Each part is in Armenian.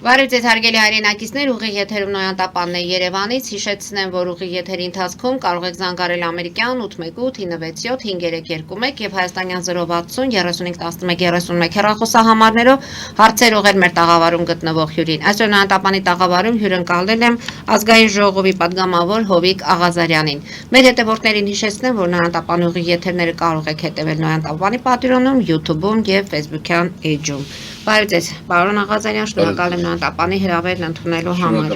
Բարև ձեզ հարգելի հայրենակիցներ, ուղիղ եթերում Նոյան Տապանն է Երևանից, հիշեցնեմ, որ ուղիղ եթերի ընթացքում կարող եք զանգարել ամերիկյան 818-967-5321 եւ հայաստանյան 060 3511 հեռախոսահամարներով հարցեր ուղղել մեր տաղավարում գտնվող հյուրին։ Այսօր Նոյան Տապանի տաղավարում հյուրընկալել եմ ազգային ժողովի падգամավոր Հովիկ Աղազարյանին։ Մեր հետևորդներին հիշեցնեմ, որ Նոյան Տապանի ուղիղ եթերները կարող եք հետևել Նոյան Տապանի պատրոնում, YouTube-ում եւ Facebook-յան էջում։ Բարև ձեզ, պարոն Աղազարյան, շնորհակալ եմ Նոյան Տապանի հրավերն ընդունելու համար։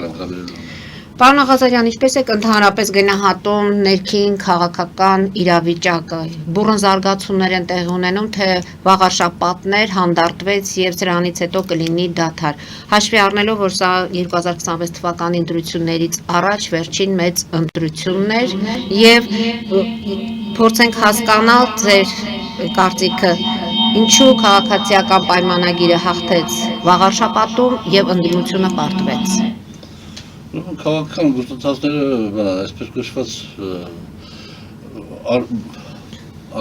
Պարոն Աղազարյան, ինչպես եք ընդհանրապես գնահատում ներքին քաղաքական իրավիճակը։ Բուռն զարգացումներ են տեղի ունենում, թե վաղաշաբաթներ հանդարտվեց եւ սրանից հետո կլինի դադար։ Հաշվի առնելով, որ սա 2026 թվականի ընտրություններից առաջ վերջին մեծ ընտրությունն էր եւ փորձենք հասկանալ ձեր կարծիքը, ինչու քաղաքացիական պայմանագիրը հաղթեց վաղաշաբաթում եւ ընդդիմությունը պարտվեց։ Քաղաքական գործընթացները, այսպես կոչված,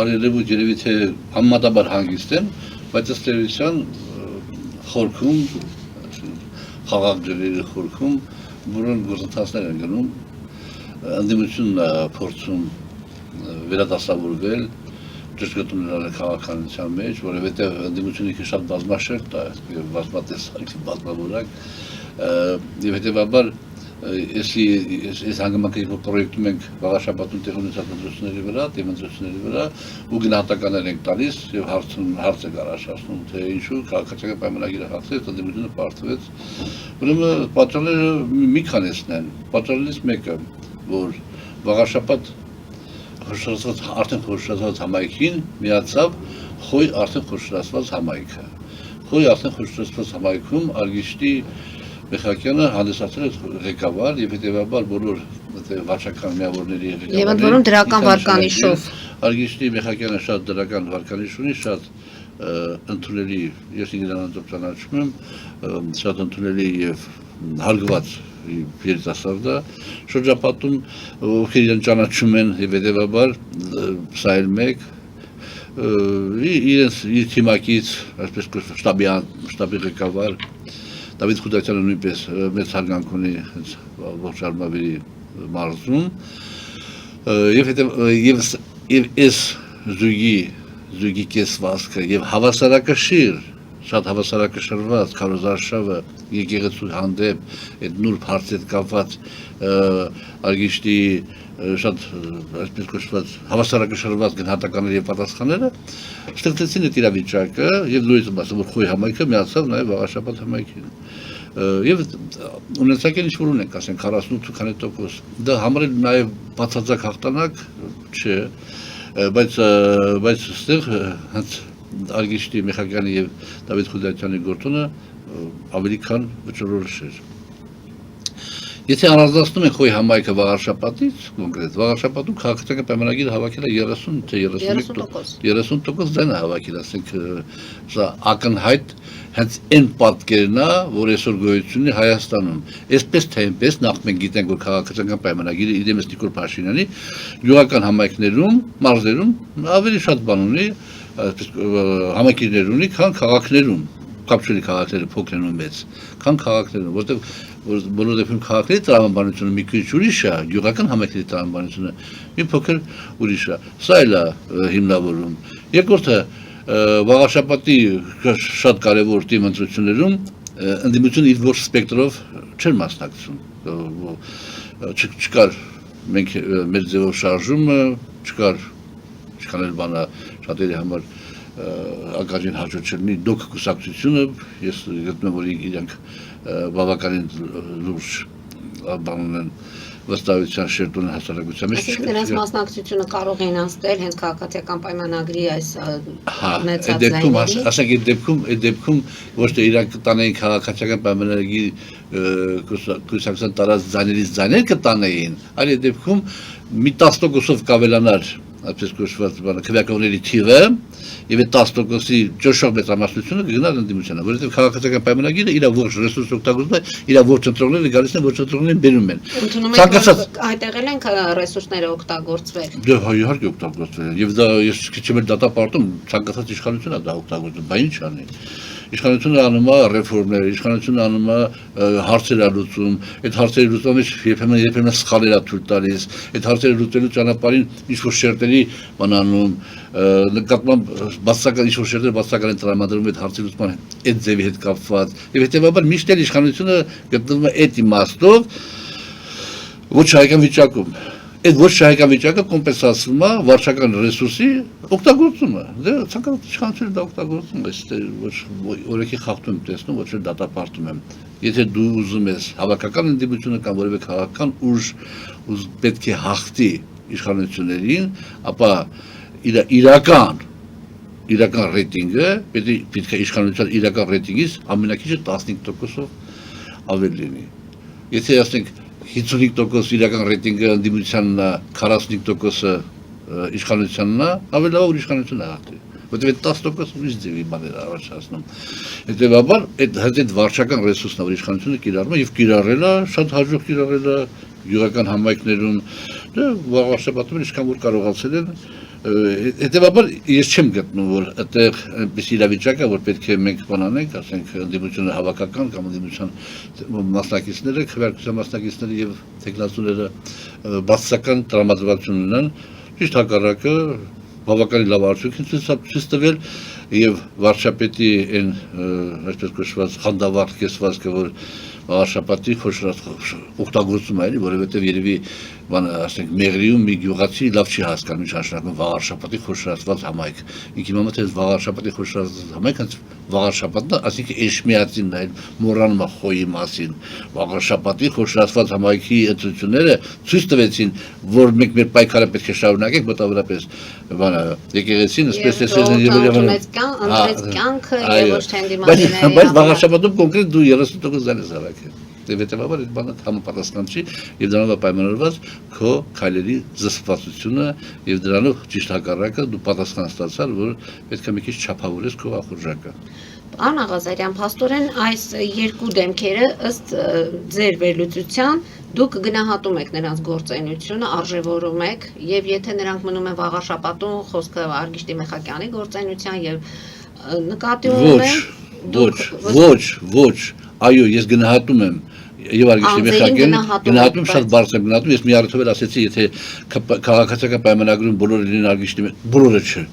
արևելուց երևի թե համեմատաբար հանգիստ են, բայց ըստ էության խորքում, խաղաղ ջրերի խորքում, որոնք գործընթացներ են գնում, ընդդիմությունն փորձում վերադասավորվել, ճշգրտումներ քաղաքականության մեջ, որովհետև ընդդիմությունը շատ բազմաշերտ է, բազմատեսակ, բազմավորակ, եւ հետեւաբար այս հանգամանքային պրոյեկտում ենք վաղաշաբաթում տեղ ունեցած ընտրությունների վրա, դեմոնստրացիաների վրա ու գնահատականներ ենք տալիս եւ հարց է առաջացնում, թե ինչու քաղաքացիական պայմանագիրը հաղթեց, ընդդիմությունը պարտվեց։ Ուրեմն պատճառները մի քանիսն են։ Պատճառներից մեկը, որ վաղաշաբաթ արդեն խոշորացված համայնքին միացավ խոյ արդեն խոշորացված համայնքը։ Խոյ արդեն խոշորացված համայնքում Արգիշտի Մեխակյանը հանդիսացել է ղեկավար եւ հետեւաբար բոլոր վարչական միավորների եւ ընդ որում դրական վարկանիշով։ Արգիշտի Մեխակյանը շատ դրական վարկանիշ ունի, շատ ընդունելի, ես ինքնանձով ճանաչում եմ, շատ ընդունելի եւ հարգված երիտասարդ է, շրջապատում ովքեր իրեն ճանաչում են եւ հետեւաբար սա էլ մեկ իրենց իր թիմակից, այսպես շտաբի ղեկավար Դավիթ Խուդակյանը նույնպես մեծ հարգանք ունի ողջ Արմավիրի մարզում եւ այս զույգի կեսվածքը եւ հավասարակշիռ շատ հավասարակշռված քարոզարշավը եկեղեցու հանդեպ այդ նուրբ հարցի հետ կապված Արգիշտի շատ այսպես կոչված հավասարակշռված գնահատականները եւ պատասխանները ստեղծեցին այդ իրավիճակը եւ նույնիսկ ասում որ խոյ համայնքը միացավ նաեւ վաղաշաբաթ համայնքին եւ ունեցած ինչ որ ունենք ասենք 48%, դա համարել նաեւ բացարձակ հաղթանակ չէ, բայց այստեղ հենց Արգիշտի Մեխակյանի եւ Դավիթ Խուդակյանի գործոնը ավելի քան վճռորոշ էր։ Եթե առանձնացնում ենք խոյ համայնքը վաղաշաբաթից, կոնկրետ վաղաշաբաթում քաղաքացիական պայմանագիրը հավաքել է 30 թե 30% դեն է հավաքել, ասենք սա ակնհայտ հենց այն պատկերն է, որ այսօր գոյություն ունի Հայաստանում։ Այսպես թե այնպես նախ մենք գիտենք, որ քաղաքացիական պայմանագիրը իրենց Նիկոլ Փաշինյանի գյուղական համայնքներում, մարզերում ավելի շատ բան ունի, համայնքներ ունի, քան քաղաքներում, կապչելի քաղաքները փոքր ու մեծ, քան քաղաքներում, որտեղ բոլոր դեպքում քաղաքների տրամաբանությունը մի քիչ ուրիշ է, գյուղական համայնքների տրամաբանությունը մի փոքր ուրիշ է։ Սա էլ է հիմնավորում։ Երկրորդը վաղաշաբաթի շատ կարևոր դիմադրություններում ընդդիմությունը իր ողջ սպեկտրով չէր մասնակցում։ Չկար մենք մեր ձևով շարժումը, չկար էլ բանը շատերի համար ակաջին հաջող չլինի դոք կուսակցությունը, ես գտնում եմ, որ իրանք բավականին լուրջ բան ունեն վստահության շերտ ունեն հասարակության մեջ։ Այսինքն նրանց մասնակցությունը կարող են անցնել հենց քաղաքացիական պայմանագրի այս ունեցած ձայների։ Ասենք այդ դեպքում ոչ թե իրանք կտանեին քաղաքացիական պայմանագրի կուսակցության տարած ձայներից ձայներ կտանեին, այլ այդ դեպքում մի 10%-ով կավելանար այսպես կոչված բանը քվեակողների թիվը եւ այդ 10%-ի ճոշով մեծամասնությունը կգնար ընդդիմությանը, որովհետեւ քաղաքացիական պայմանագիրը իր ողջ ռեսուրսը օգտագործում է, իր ողջ ընտրողները գալիս են, ողջ ընտրողներին բերում են։ Այդտեղ են ռեսուրսները օգտագործվել։ Դե իհարկե օգտագործվել են եւ դա ես չեմ դատապարտում, ցանկացած իշխանություն է դա օգտագործում, բայց ինչ անի։ իշխանությունը անում է ռեֆորմներ, իշխանությունը անում է հարցերալուծում, այդ հարցերի լուծումը երբեմն սխալներ է թույլ տալիս, այդ հարցերը լուծելու ճանապարհին ինչ-որ շերտերի բանանում, նկատմամբ բացական ինչ-որ շերտեր բացական են տրամադրում այդ հարցի լուծման այդ ձևի հետ կապված, եւ հետեւաբար միշտ էլ իշխանությունը գտնվում է այդ իմաստով ոչ հայկական վիճակում։ Այդ ոչ հայկական վիճակը կոմպենսացվում է վարչական ռեսուրսի օգտագործումը։ Դե ցանկացած իշխանություն դա օգտագործում է, ոչ օրենքի խախտում եմ տեսնում, ոչ էլ դատապարտում եմ։ Եթե դու ուզում ես հավաքական ընդդիմությունը կամ որևէ քաղաքական ուժ պետք է հաղթի իշխանություններին, ապա իրական ռեյտինգը պետք է իշխանության իրական ռեյտինգից ամենակիչը 15%-ով ավելի լինի։ Եթե ասենք 55% իրական ռեյտինգը ընդդիմությանն է, 45%-ը իշխանությանն է, ավելի լավ որ իշխանությունը հաղթի։ Որտեղ 10% ուրիշ ձևի բաներ առաջացնում։ Հետևաբար այդ վարչական ռեսուրսն որ իշխանությունը կիրառում է եւ կիրառել է, շատ հաջող կիրառել է յուղական համայնքներում, դե վաղաշաբաթում ինչքան որ կարողացել են։ Հետևաբար ես չեմ գտնում որ այդտեղ այնպես իրավիճակ է որ պետք է մենք բանանենք, ասենք ընդդիմությունը հավաքական կամ ընդդիմության մասնակիցները, քվեարկության մասնակիցները եւ տեխնացուները բացական տրամադրվածություն ունեն, ճիշտ հակառակը բավականին լավ արդյունք ցույց տվել եւ վարչապետի այն այսպես կոչված խանդավառ կեսվածքը որ վարշապետի խոշորած օգտագործում է, որովհետև երևի ասենք Մեղրիում մի գյուղացի լավ չի հասկանում ինչ նշանակում վաղարշապետի խոշորացված համայնք։ Ինքը իմամը թե վաղարշապետի խոշորացված համայնքը վաղարշապետն, ասենք Էշմիածինն է, մոռանում է խոյի մասին։ Վաղարշապետի խոշորացված համայնքի ընտրությունները ցույց տվեցին, որ մենք մեր պայքարը պետք է շարունակենք, մոտավորապես բանը եկեղեցին, ասես կյանքը եւ ոչ թե ընդդիմադիրների։ Բայց վաղարշապետում կոնկրետ դու 30% ես հավաքել։ Հետևաբար այդ բանը համապատասխան չի եւ դրանով պայմանավորված քո քայլերի զսպվածությունը եւ դրանով ճիշտ հակառակը դու պատասխան ստացար որ պետք է մի քիչ չափավորես քո ախորժակը։ Պարոն Աղազարյան, փաստորեն այս երկու դեմքերը ըստ ձեր վերլուծության դուք գնահատում եք նրանց գործունեությունը, արժևորում եք եւ եթե նրանք մնում են վաղաշապատում, խոսքը Արգիշտի Մեխակյանի գործունեության եւ նկատի ունեմ ոչ, այո, ես գնահատում եմ եւ Արգիշտի Մեխակյանը գնահատում շատ բարձր եմ գնահատում, ես մի առթով էլ ասեցի, եթե քաղաքացիական պայմանագրում բոլորը լինեն Արգիշտի բոլորը չէ։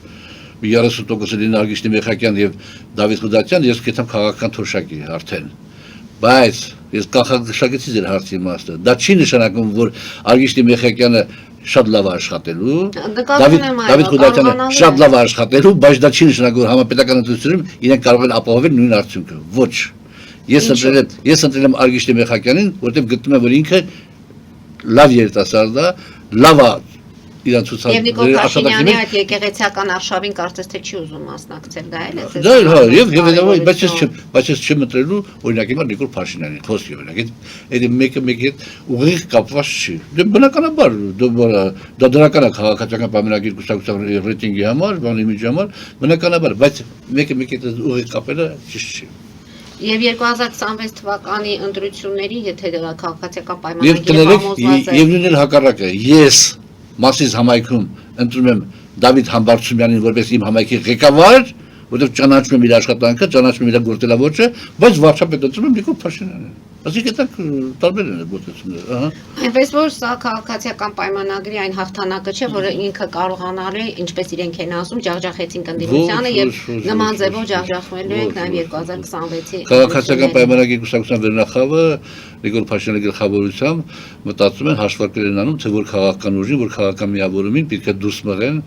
Մի 30% լինեն Արգիշտի Մեխակյան եւ Դավիթ Խուդատյան, ես կգամ քաղաքական թոշակի արդեն։ Բայց ես կանխագշակեցի ձեր հարցի իմաստը։ Դա չի նշանակում, որ Արգիշտի Մեխակյանը շատ լավ աշխատելու, Դավիթ Խուդատյանը շատ լավ աշխատելու, բայց դա չի նշանակում, որ համապետական ընտրությունում իրենք կարող են ապահովել նույն արդյունքը։ Ոչ։ Ես ընտրել եմ Արգիշտի Մեխակյանին, որտեղ գտնում եմ, որ ինքը լավ երիտասարդ է, լավ է իրան ցուցած։ Եվ Նիկոլ Փաշինյանի այդ եկեղեցիական արշավին կարծես թե չի ուզում մասնակցել, դա էլ է։ Դա հա, եւ բայց ես չեմ ընտրելու օրինակ հիմա Նիկոլ Փաշինյանին, խոսքի օրինակ, այդ մեկը հետ ուղիղ կապված չի։ Դե բնականաբար դա դրական է քաղաքացիական պայմանագրի կուսակցության ռեյտինգի համար, բան իմիջի համար, բնականաբար, բայց մեկը հետ ուղիղ կապելը ճիշտ չի։ Եվ 2026 թվականի ընտրությունների, եթե դա քաղաքացիական պայմանագրի համոզված է։ Եվ նույնն հակառակը, ես Մասիս համայնքում ընտրում եմ Դավիթ Համբարձումյանին որպես իմ համայնքի ղեկավար, որտեղ ճանաչում եմ իր աշխատանքը, ճանաչում եմ իր գործելավոճը, բայց վարչապետ ընտրում եմ Նիկոլ Փաշինյանին։ Այսինքն դա տարբեր են գործությունները, ահա։ Այնպես որ սա քաղաքացիական պայմանագրի այն հաղթանակը չէ, որը ինքը կարողանալ է, ինչպես իրենք են ասում, ջախջախեցին ընդդիմությանը եւ նման ձևով ջախջախվելու ենք նաեւ 2026-ի։ Քաղաքացիական պայմանագրի կուսակցության վերնախավը Նիկոլ Փաշինյանի գլխավորությամբ մտածում են հաշվարկներ են անում, թե որ քաղաքական ուժին, որ քաղաքական միավորումին պետք է դուրս մղեն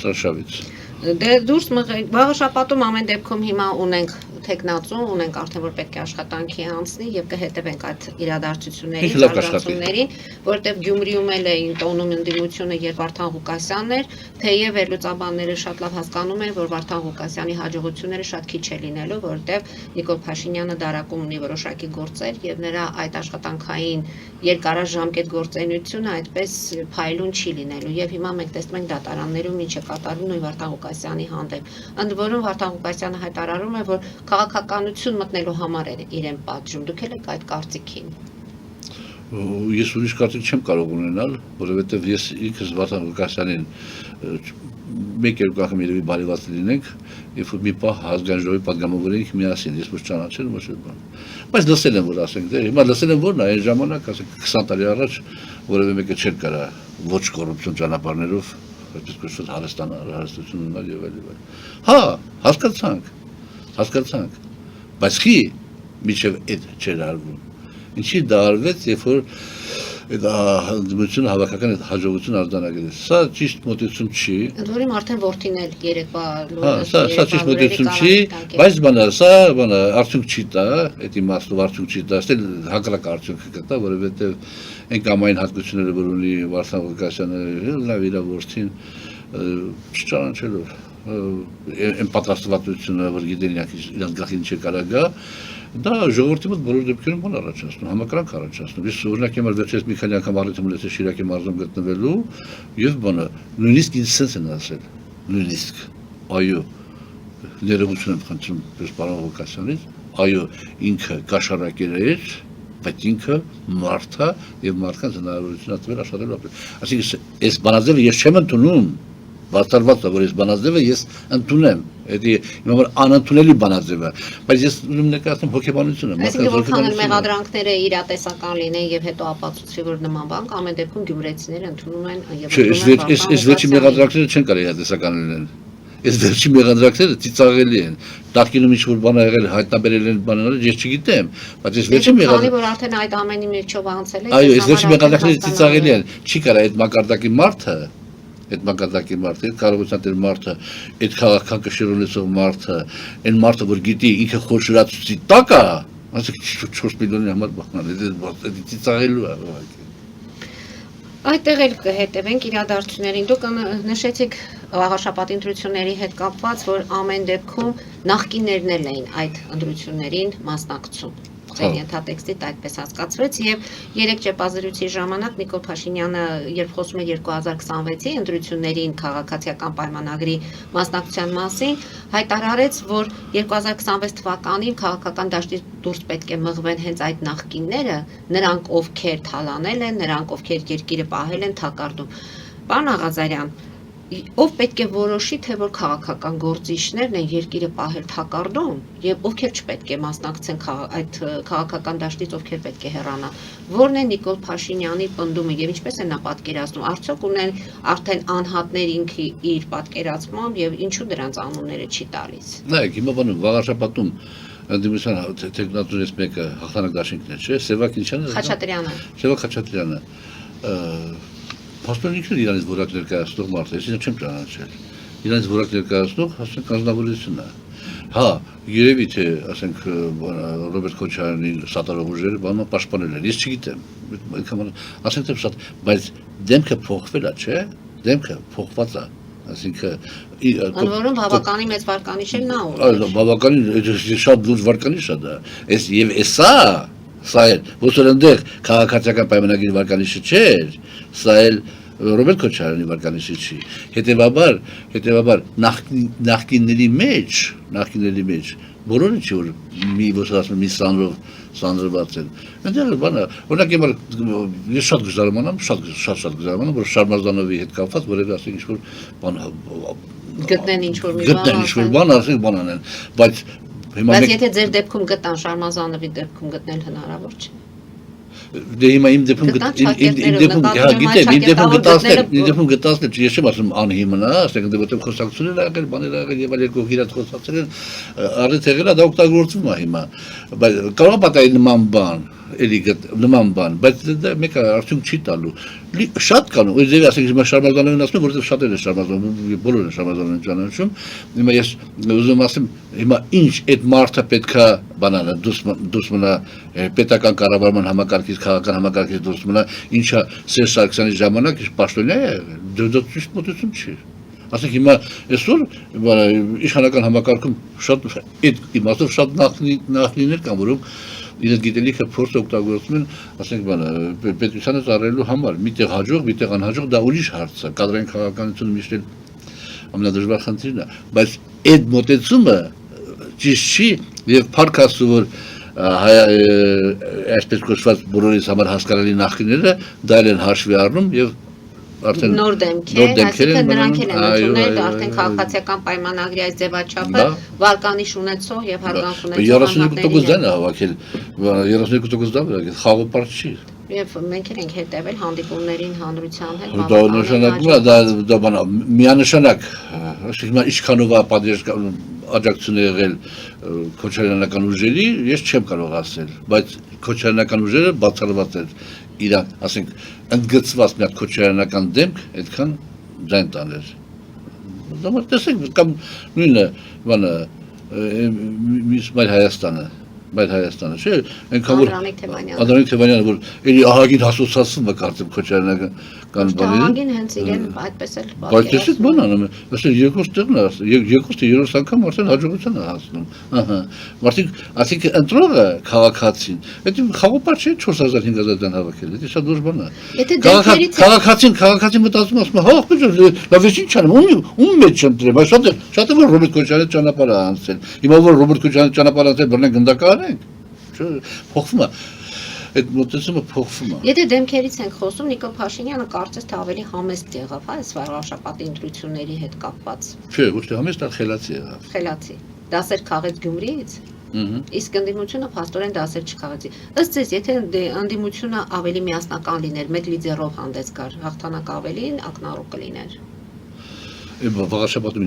ընտրաշավից։ Դե դուրս մղենք, վաղաշապատում ամեն դեպքում հիմա ունենք տեխնացու, ունենք արդեն որ պետք է աշխատանքի անցնի եւ կհետևենք այդ իրադարձություններին, զարգացումներին, որտեղ Գյումրիում էլ էին տոնում ընդդիմությունը եւ Վարդան Ղուկասյանն էր, թեև վերլուծաբանները շատ լավ հասկանում են, որ Վարդան Ղուկասյանի հաջողությունները շատ քիչ է լինելու, որտեղ Նիկոլ Փաշինյանը դարակում ունի որոշակի գործեր եւ նրա այդ աշխատանքային երկարաժամկետ գործունեությունը այդպես փայլուն չի լինելու եւ հիմա մենք տեսնում ենք դատարաններում ինչ է կատարվում նույն Վարդան Ղուկասյանի հանդեպ։ Ընդ որում Վարդան Ղուկասյանը հայտարարում է, որ քաղաքականություն մտնելու համար է իրեն պատժում։ Դուք եք այդ կարծիքին։ Ես ուրիշ կարծիք չեմ կարող ունենալ, որովհետև ես ինքս Վարդան Ղուկասյանին մեկ-երկու անգամ երևի բարեված լինենք, երբ որ մի պահ ազգային ժողովի պատգամավոր էինք միասին, ես ոչ ճանաչել, ոչ բան։ Բայց լսել եմ, որ ասենք, հիմա լսել եմ, որ նա այն ժամանակ, ասենք 20 տարի առաջ, որևէ մեկը չէր կարա ոչ կոռուպցիոն ճանապարհներով, այսպես կոչված հարստություն ունենալ եւ այլն։ Հա, հասկացանք, բայց խի միջև այդ չէր արվում։ Ինչի դա արվեց, երբ որ այդ ընդդիմությունը հավաքական այդ հաջողություն արձանագրեց։ Սա ճիշտ մոտեցում չի։ Ընդ որում արդեն որդին էլ երեկվա Հա, սա ճիշտ մոտեցում չի, բայց սա արդյունք չի տա, այդ իմաստով արդյունք չի տա, այստեղ հակառակ արդյունք կտա, որովհետև այն կամ այն հատկությունները, որ ունի Վարդան Ղուկասյանը, լավ իր որդին չճանաչելով այն պատրաստվածությունը, որ գիտեն իրանց գլխին չի կարա գա, դա ժողովրդի մոտ բոլոր դեպքերում բան առաջացնում, համակրանք առաջացնում։ Ես օրինակ եմ վերջերս մի քանի անգամ առիթ ունեցել Շիրակի մարզում գտնվելու եւ բանը նույնիսկ ինձ sense են ասել, նույնիսկ այո, ներողություն եմ խնդրում պարոն Ղուկասյանից, այո, ինքը կաշառակեր էր, բայց ինքը մարդ է եւ մարդկանց հնարավորություն տվել աշխատելու ապրել։ Այսինքն այս բանաձևը ես չեմ ընդունում, բացառված է, որ այս բանաձևը ես ընդունեմ, դա իմ համար անընդունելի բանաձև է, բայց ես ուզում ներկայացնեմ հոգեբանությունը, Այսինքն որքան էլ մեղադրանքները իրատեսական լինեն եւ հետո ապացուցի, որ նման բան կա, ամեն դեպքում գյումրեցիները ընդունում են եւ այս վերջի մեղադրանքները չեն կարող իրատեսական լինել։ Այս վերջի մեղադրանքները ծիծաղելի են։ Տակինում ինչ-որ բան ա եղել, հայտնաբերել են բաները, ես չգիտեմ, բայց այս վերջի մեղադրանքները, որ արդեն այդ ամենի միջով անցել է, այո, այս վերջի մեղադրանքները ծիծաղելի են։ Չի կարող այդ մակարդակի մարդը այդ մակարդակի մարդը, այդ կարողության դեր մարդը, այդ քաղաքական կշիռ ունեցող մարդը, այն մարդը, որ գիտի ինքը խոշորացուցի տակ է, ասեք 4 միլիոնի համար բախնալ, դա ծիծաղելու է ուղղակի։ Այդտեղ էլ կհետևենք իրադարձություններին։ Դուք նշեցիք Աղաշապատի ընտրությունների հետ կապված, որ ամեն դեպքում նախկիններն էլ էին այդ ընտրություններին մասնակցում։ Ձեր ենթատեքստից այդպես հասկացվեց եւ երեք ճեպազրույցի ժամանակ Նիկոլ Փաշինյանը, երբ խոսում էր 2026-ի ընտրություններին քաղաքացիական պայմանագրի մասնակցության մասին, հայտարարեց, որ 2026 թվականին քաղաքական դաշտից դուրս պետք է մղվեն հենց այդ նախկինները, նրանք ովքեր թալանել են, նրանք ովքեր երկիրը պահել են թակարդում։ Պարոն Աղազարյան, ով պետք է որոշի, թե որ քաղաքական գործիչներն են երկիրը պահել թակարդում եւ ովքեր չպետք է մասնակցեն այդ քաղաքական դաշտից, ովքեր պետք է հեռանան։ Որն է Նիկոլ Փաշինյանի պնդումը եւ ինչպես է նա պատկերացնում։ Արդյոք ունեն արդեն անհատներ ինքը իր պատկերացմամբ եւ ինչու դրանց անունները չի տալիս։ Նայեք, հիմա բանում Վաղաշապատում ընդդիմության տեխնատորից մեկը Հաղթանակ Դաշինքն է, չէ՞, Սևակ ինչան է։ Խաչատրյանը։ Սևակ Խաչատրյանը։ Պաստորն ինքն իրանից որակ ներկայացնող մարդ է, ես չեմ ճանաչել։ Իրանից որակ ներկայացնող, ասենք, անձնավորությունն է։ Հա, երևի թե, ասենք, Ռոբերտ Քոչարյանի սատարող ուժերը բանը պաշտպանել են, ես չգիտեմ։ Ասենք թե շատ, բայց դեմքը փոխվել է, չէ՞։ Դեմքը փոխված է, ասինքն Անորում բավականի մեծ վարկանիշ է նա ուր։ Այո, բավականին շատ լուրջ վարկանիշ է դա։ Այս եւ էսա Սա էլ, ոչ որ ընդեղ քաղաքացիական պայմանագրի վարկանիշը չէր, սա էլ Ռոբերտ Քոչարյանի վարկանիշը չի։ Հետևաբար նախկինների մեջ, բոլորը չի որ մի ոսասում մի սանրված են։ Ընդեղ բանը, օրինակ ես շատ գզարմանամ, շատ գզարմանամ, որ Շարմազանովի հետ կապված որևէ ասենք ինչ-որ բան գտնեն ինչ-որ բան, ասենք բան անեն, բայց Բայց եթե ձեր դեպքում գտան Շարմազանովի դեպքում գտնել հնարավոր չէ։ Դե հիմա իմ դեպքում գտածներ, ես չեմ ասում անհիմն է, ասենք դեպքում խոսակցություններ աղել, բաներ աղել եւ այլ երկու իրար խոսակցել են, առիթ եղել է դա օգտագործվում է հիմա, բայց կարող է պատահի նման բան, բայց դա մեկը արդյունք չի տալու։ Շատ կան, ու ձեւ ասենք հիմա Շարմազանովին ասում, որովհետեւ շատերը Շարմազանովին, բոլորը Շարմազանովին ճանաչում, հիմա ես ուզում ասեմ, հիմա ինչ այդ մարդը պետքա բանանը դուրս մնա պետական կառավարման համակարգից, քաղաքական համակարգից դուրս մնա, ինչա Սերժ Սարգսյանի ժամանակ պաշտոնյա է եղել, դա ճիշտ մոտեցում չի։ Ասենք հիմա այսօր իշխանական համակարգում շատ այդ իմաստով շատ նախնիներ կան, որոնք իրենց գիտելիքը փորձ օգտագործում են, ասենք բանը, պետությանը ծառայելու համար, միտեղ հաջող, միտեղ անհաջող, դա ուրիշ հարց է, կադրային քաղաքականությունը միշտ էլ ամենադժվար խնդիրն է, բայց այդ մոտեցումը ճիշտ չի եւ փառք Աստծո որ այսպես կոչված բոլորիս համար հասկանալի նախկինները դա են հաշվի առնում եւ արդեն նոր դեմքեր, այսինքն նրանք են ընդունել արդեն քաղաքացիական պայմանագրի այս ձևաչափը վարկանիշ ունեցող եւ հարգանք ունեցող 32% դան է հավաքել 32% դան է խաղապարտ չի եւ մենք ենք հետեւել հանդիպումներին հանրության հետ դա նշանակում է դա բանա միանշանակ ասենք ինչքանով է պատժ աջակցություն եղել քոչարյանական ուժերի ես չեմ կարող ասել բայց քոչարյանական ուժերը բացառված են իրանք ասենք ընդգծված մի հատ քոչարյանական դեմք այդքան ձայն տաներ դա մոտ տեսեք կամ նույնը բանը միս Բայց Հայաստանը, չէ, այնքան որ Անդրանիկ Թևանյանը որ էլի ահագին հասուցացում է կարծեմ քոչարյանական բաներին։ Ահագին հենց իրեն այդպես էլ Բայց տեսեք բան անում է, ասել երկրորդ տեղն է, երկրորդը երրորդ անգամ արդեն հաջողության է հասնում։ Ահա։ Մարդիկ, ասենք ընտրողը քաղաքացին, դա խաղապար չէ 4000-5000 դան հավաքել, դա շատ դժվար բան է։ Եթե դեպքերից քաղաքացին մտածում ասում է, հա, լավ ես ինչ անեմ, ում մեջ չընտրեմ, բայց շատ է որ Ռոբերտ Քոչարյանը ճանապարհ է անցել։ Հիմա որ Ռոբերտ Քոչարյանը ճանապարհ անցել, բռնեն գնդակար փոխվում է այդ մոտեցումը փոխվում է Եթե դեմքերից ենք խոսում Նիկոլ Փաշինյանը կարծես թե ավելի համեստ եղավ հա այս վարաշապատի ընտրությունների հետ կապված Չէ ոչ թե համեստ այլ խելացի եղավ Խելացի դասեր քաղեց Գյումրիից Իսկ ընդդիմությունը փաստորեն դասեր չքաղեցի ըստ ձեզ եթե ընդդիմությունը ավելի միասնական լիներ մեկ լիդերով հանդես գար հաղթանակ ավելին ակնառու կլիներ Վաղաշապատում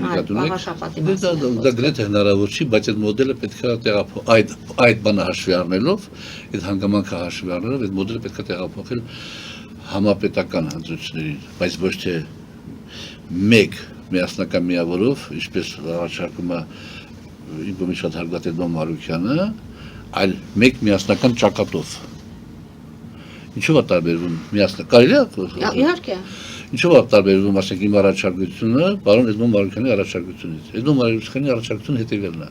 դա գրեթե հնարավոր չի, բայց այդ մոդելը պետք է տեղափոխել այդ բանը հաշվի առնելով, այդ հանգամանքը հաշվի առնելով, այդ մոդելը պետք է տեղափոխել համապետական հանձնություններին, բայց ոչ թե մեկ միասնական միավորով, ինչպես առաջարկում է իմ կողմից շատ հարգված Էդմոն Մարուկյանը, այլ մեկ միասնական ճակատով։ Ինչու՞ է տարբերվում միասնական, կարելի է։ Իհարկե Ինչու՞ է տարբերվում ասենք իմ առաջարկությունը, պարոն Էդմոն Մարուկյանի առաջարկությունից։ Էդմոն Մարուկյանի առաջարկությունը հետևյալն է։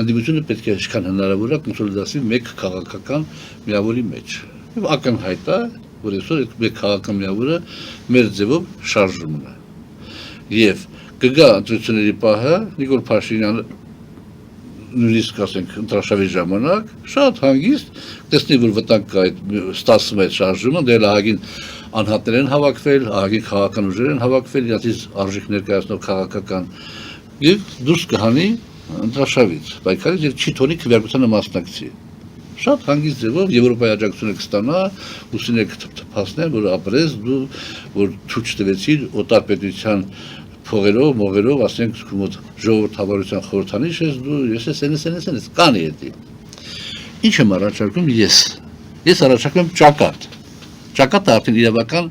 Ընդդիմությունը պետք է ինչքան հնարավոր է կոնսոլիդացվի մեկ քաղաքական միավորի մեջ։ Եվ ակնհայտ է, որ այսօր այդ մեկ քաղաքական միավորը մեր ձևով շարժումն է։ Եվ կգա ընտրությունների պահը Նիկոլ Փաշինյանը նույնիսկ ասենք ընտրաշավի ժամանակ շատ հանգիստ տեսնի որ վտանգ կա այդ ստացվում է այդ շարժումը դե լահագին անհատներ են հավաքվել, ահագին քաղաքական ուժեր են հավաքվել, իրացից արժեք ներկայացնող քաղաքական եւ դուրս կհանի ընտրաշավից, պայքարից եւ չի թողնի քվեարկությանը մասնակցի։ Շատ հանգիստ ձևով Եվրոպայի աջակցությունը կստանա, ուսին է կթափասնեն, որ ապրես դու, որ ցույց տվեցիր օտար պետության փողերով, մողերով, ասենք մոտ ժողովրդավարության խորհրդանիշ ես դու, ես կանի էդի։ Ինչ եմ առաջարկում ես։ Ես առաջարկում եմ ճակատ։ Ճակատը արդեն իրավական,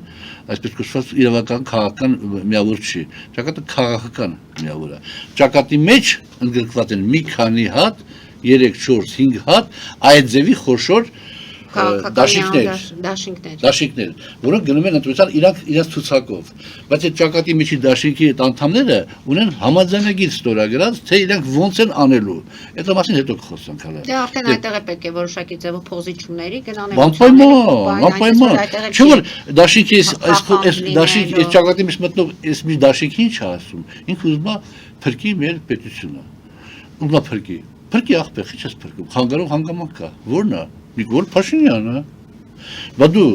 այսպես կոչված իրավական քաղաքական միավոր չի։ Ճակատը քաղաքական միավոր է։ Ճակատի մեջ ընդգրկված են մի քանի հատ, 3, 4, 5 հատ այդ ձևի խոշոր դաշինքներ, որոնք գնում են ընտրության իրենց ցուցակով, բայց այդ ճակատի միջի դաշինքի այդ անդամները ունեն համաձայնագիր ստորագրած, թե իրենք ոնց են անելու։ Այդ մասին հետո կխոսենք հələ։ Դե արդեն այդտեղ է պետք է որոշակի ձևով փոզիչումների գնանեն։ Անպայման։ Չէ՞ որ դաշինքի այս ճակատի մեջ մտնող այս մի դաշինքի ինչ է ասում։ Ինքը ուզում է փրկի մեր պետությունը։ Ուզում է փրկի։ Փրկի աղբեր, ի՞նչ ես փրկում։ Խանգարող հանգամանք կա։ Ո՞րն է։ Նիկոլ Փաշինյանը։ Բա դու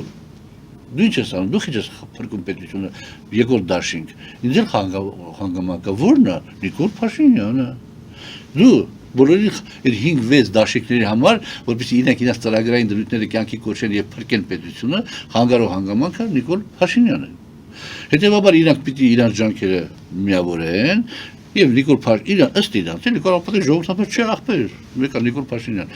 ինչ ես անում, դու ինչ ես փրկում պետությունը, երկրորդ դաշինք։ Ինձ էլ հանգամանքը ո՞րն է, Նիկոլ Փաշինյանը։ Դու բոլորի այդ 5-6 դաշինքների համար, որպեսզի իրենք իրենց ծրագրային դրույթները կյանքի կոչեն եւ փրկեն պետությունը, հանգարող հանգամանքը Նիկոլ Փաշինյանն է։ Հետևաբար իրենք պիտի իրենց ջանքերը միավորեն եւ Նիկոլ Փաշինյան ըստ իրանց, Նիկոլ Փաշինյանը ժողովրդական չէ ախպեր, մեկը Նիկոլ Փաշինյան։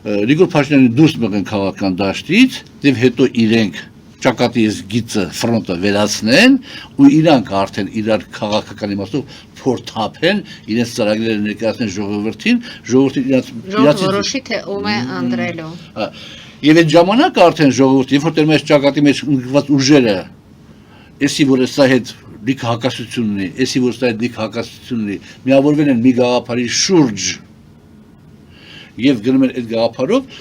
Նիկոլ Փաշինյանը դուրս մղեն քաղաքական դաշտից, եւ հետո իրենք ճակատի գիծը ֆրոնտը վերացնեն ու իրանք արդեն իրար քաղաքական իմաստով փորթափեն իրենց ծրագրերը ներկայացնեն ժողովրդին, իրաց որոշի թե ում է անդրելու։ Եվ այդ ժամանակ արդեն ժողովուրդը, երբ որ տերում է ճակատի մեջ ընդգրկված ուժերը, էսի որ սա հետ լիք հակասություն ունի, էսի որ սա հետ լիք հակասություն ունի, միավորվել են մի գաղափարի շուրջ եւ գնում են այդ գաղափարով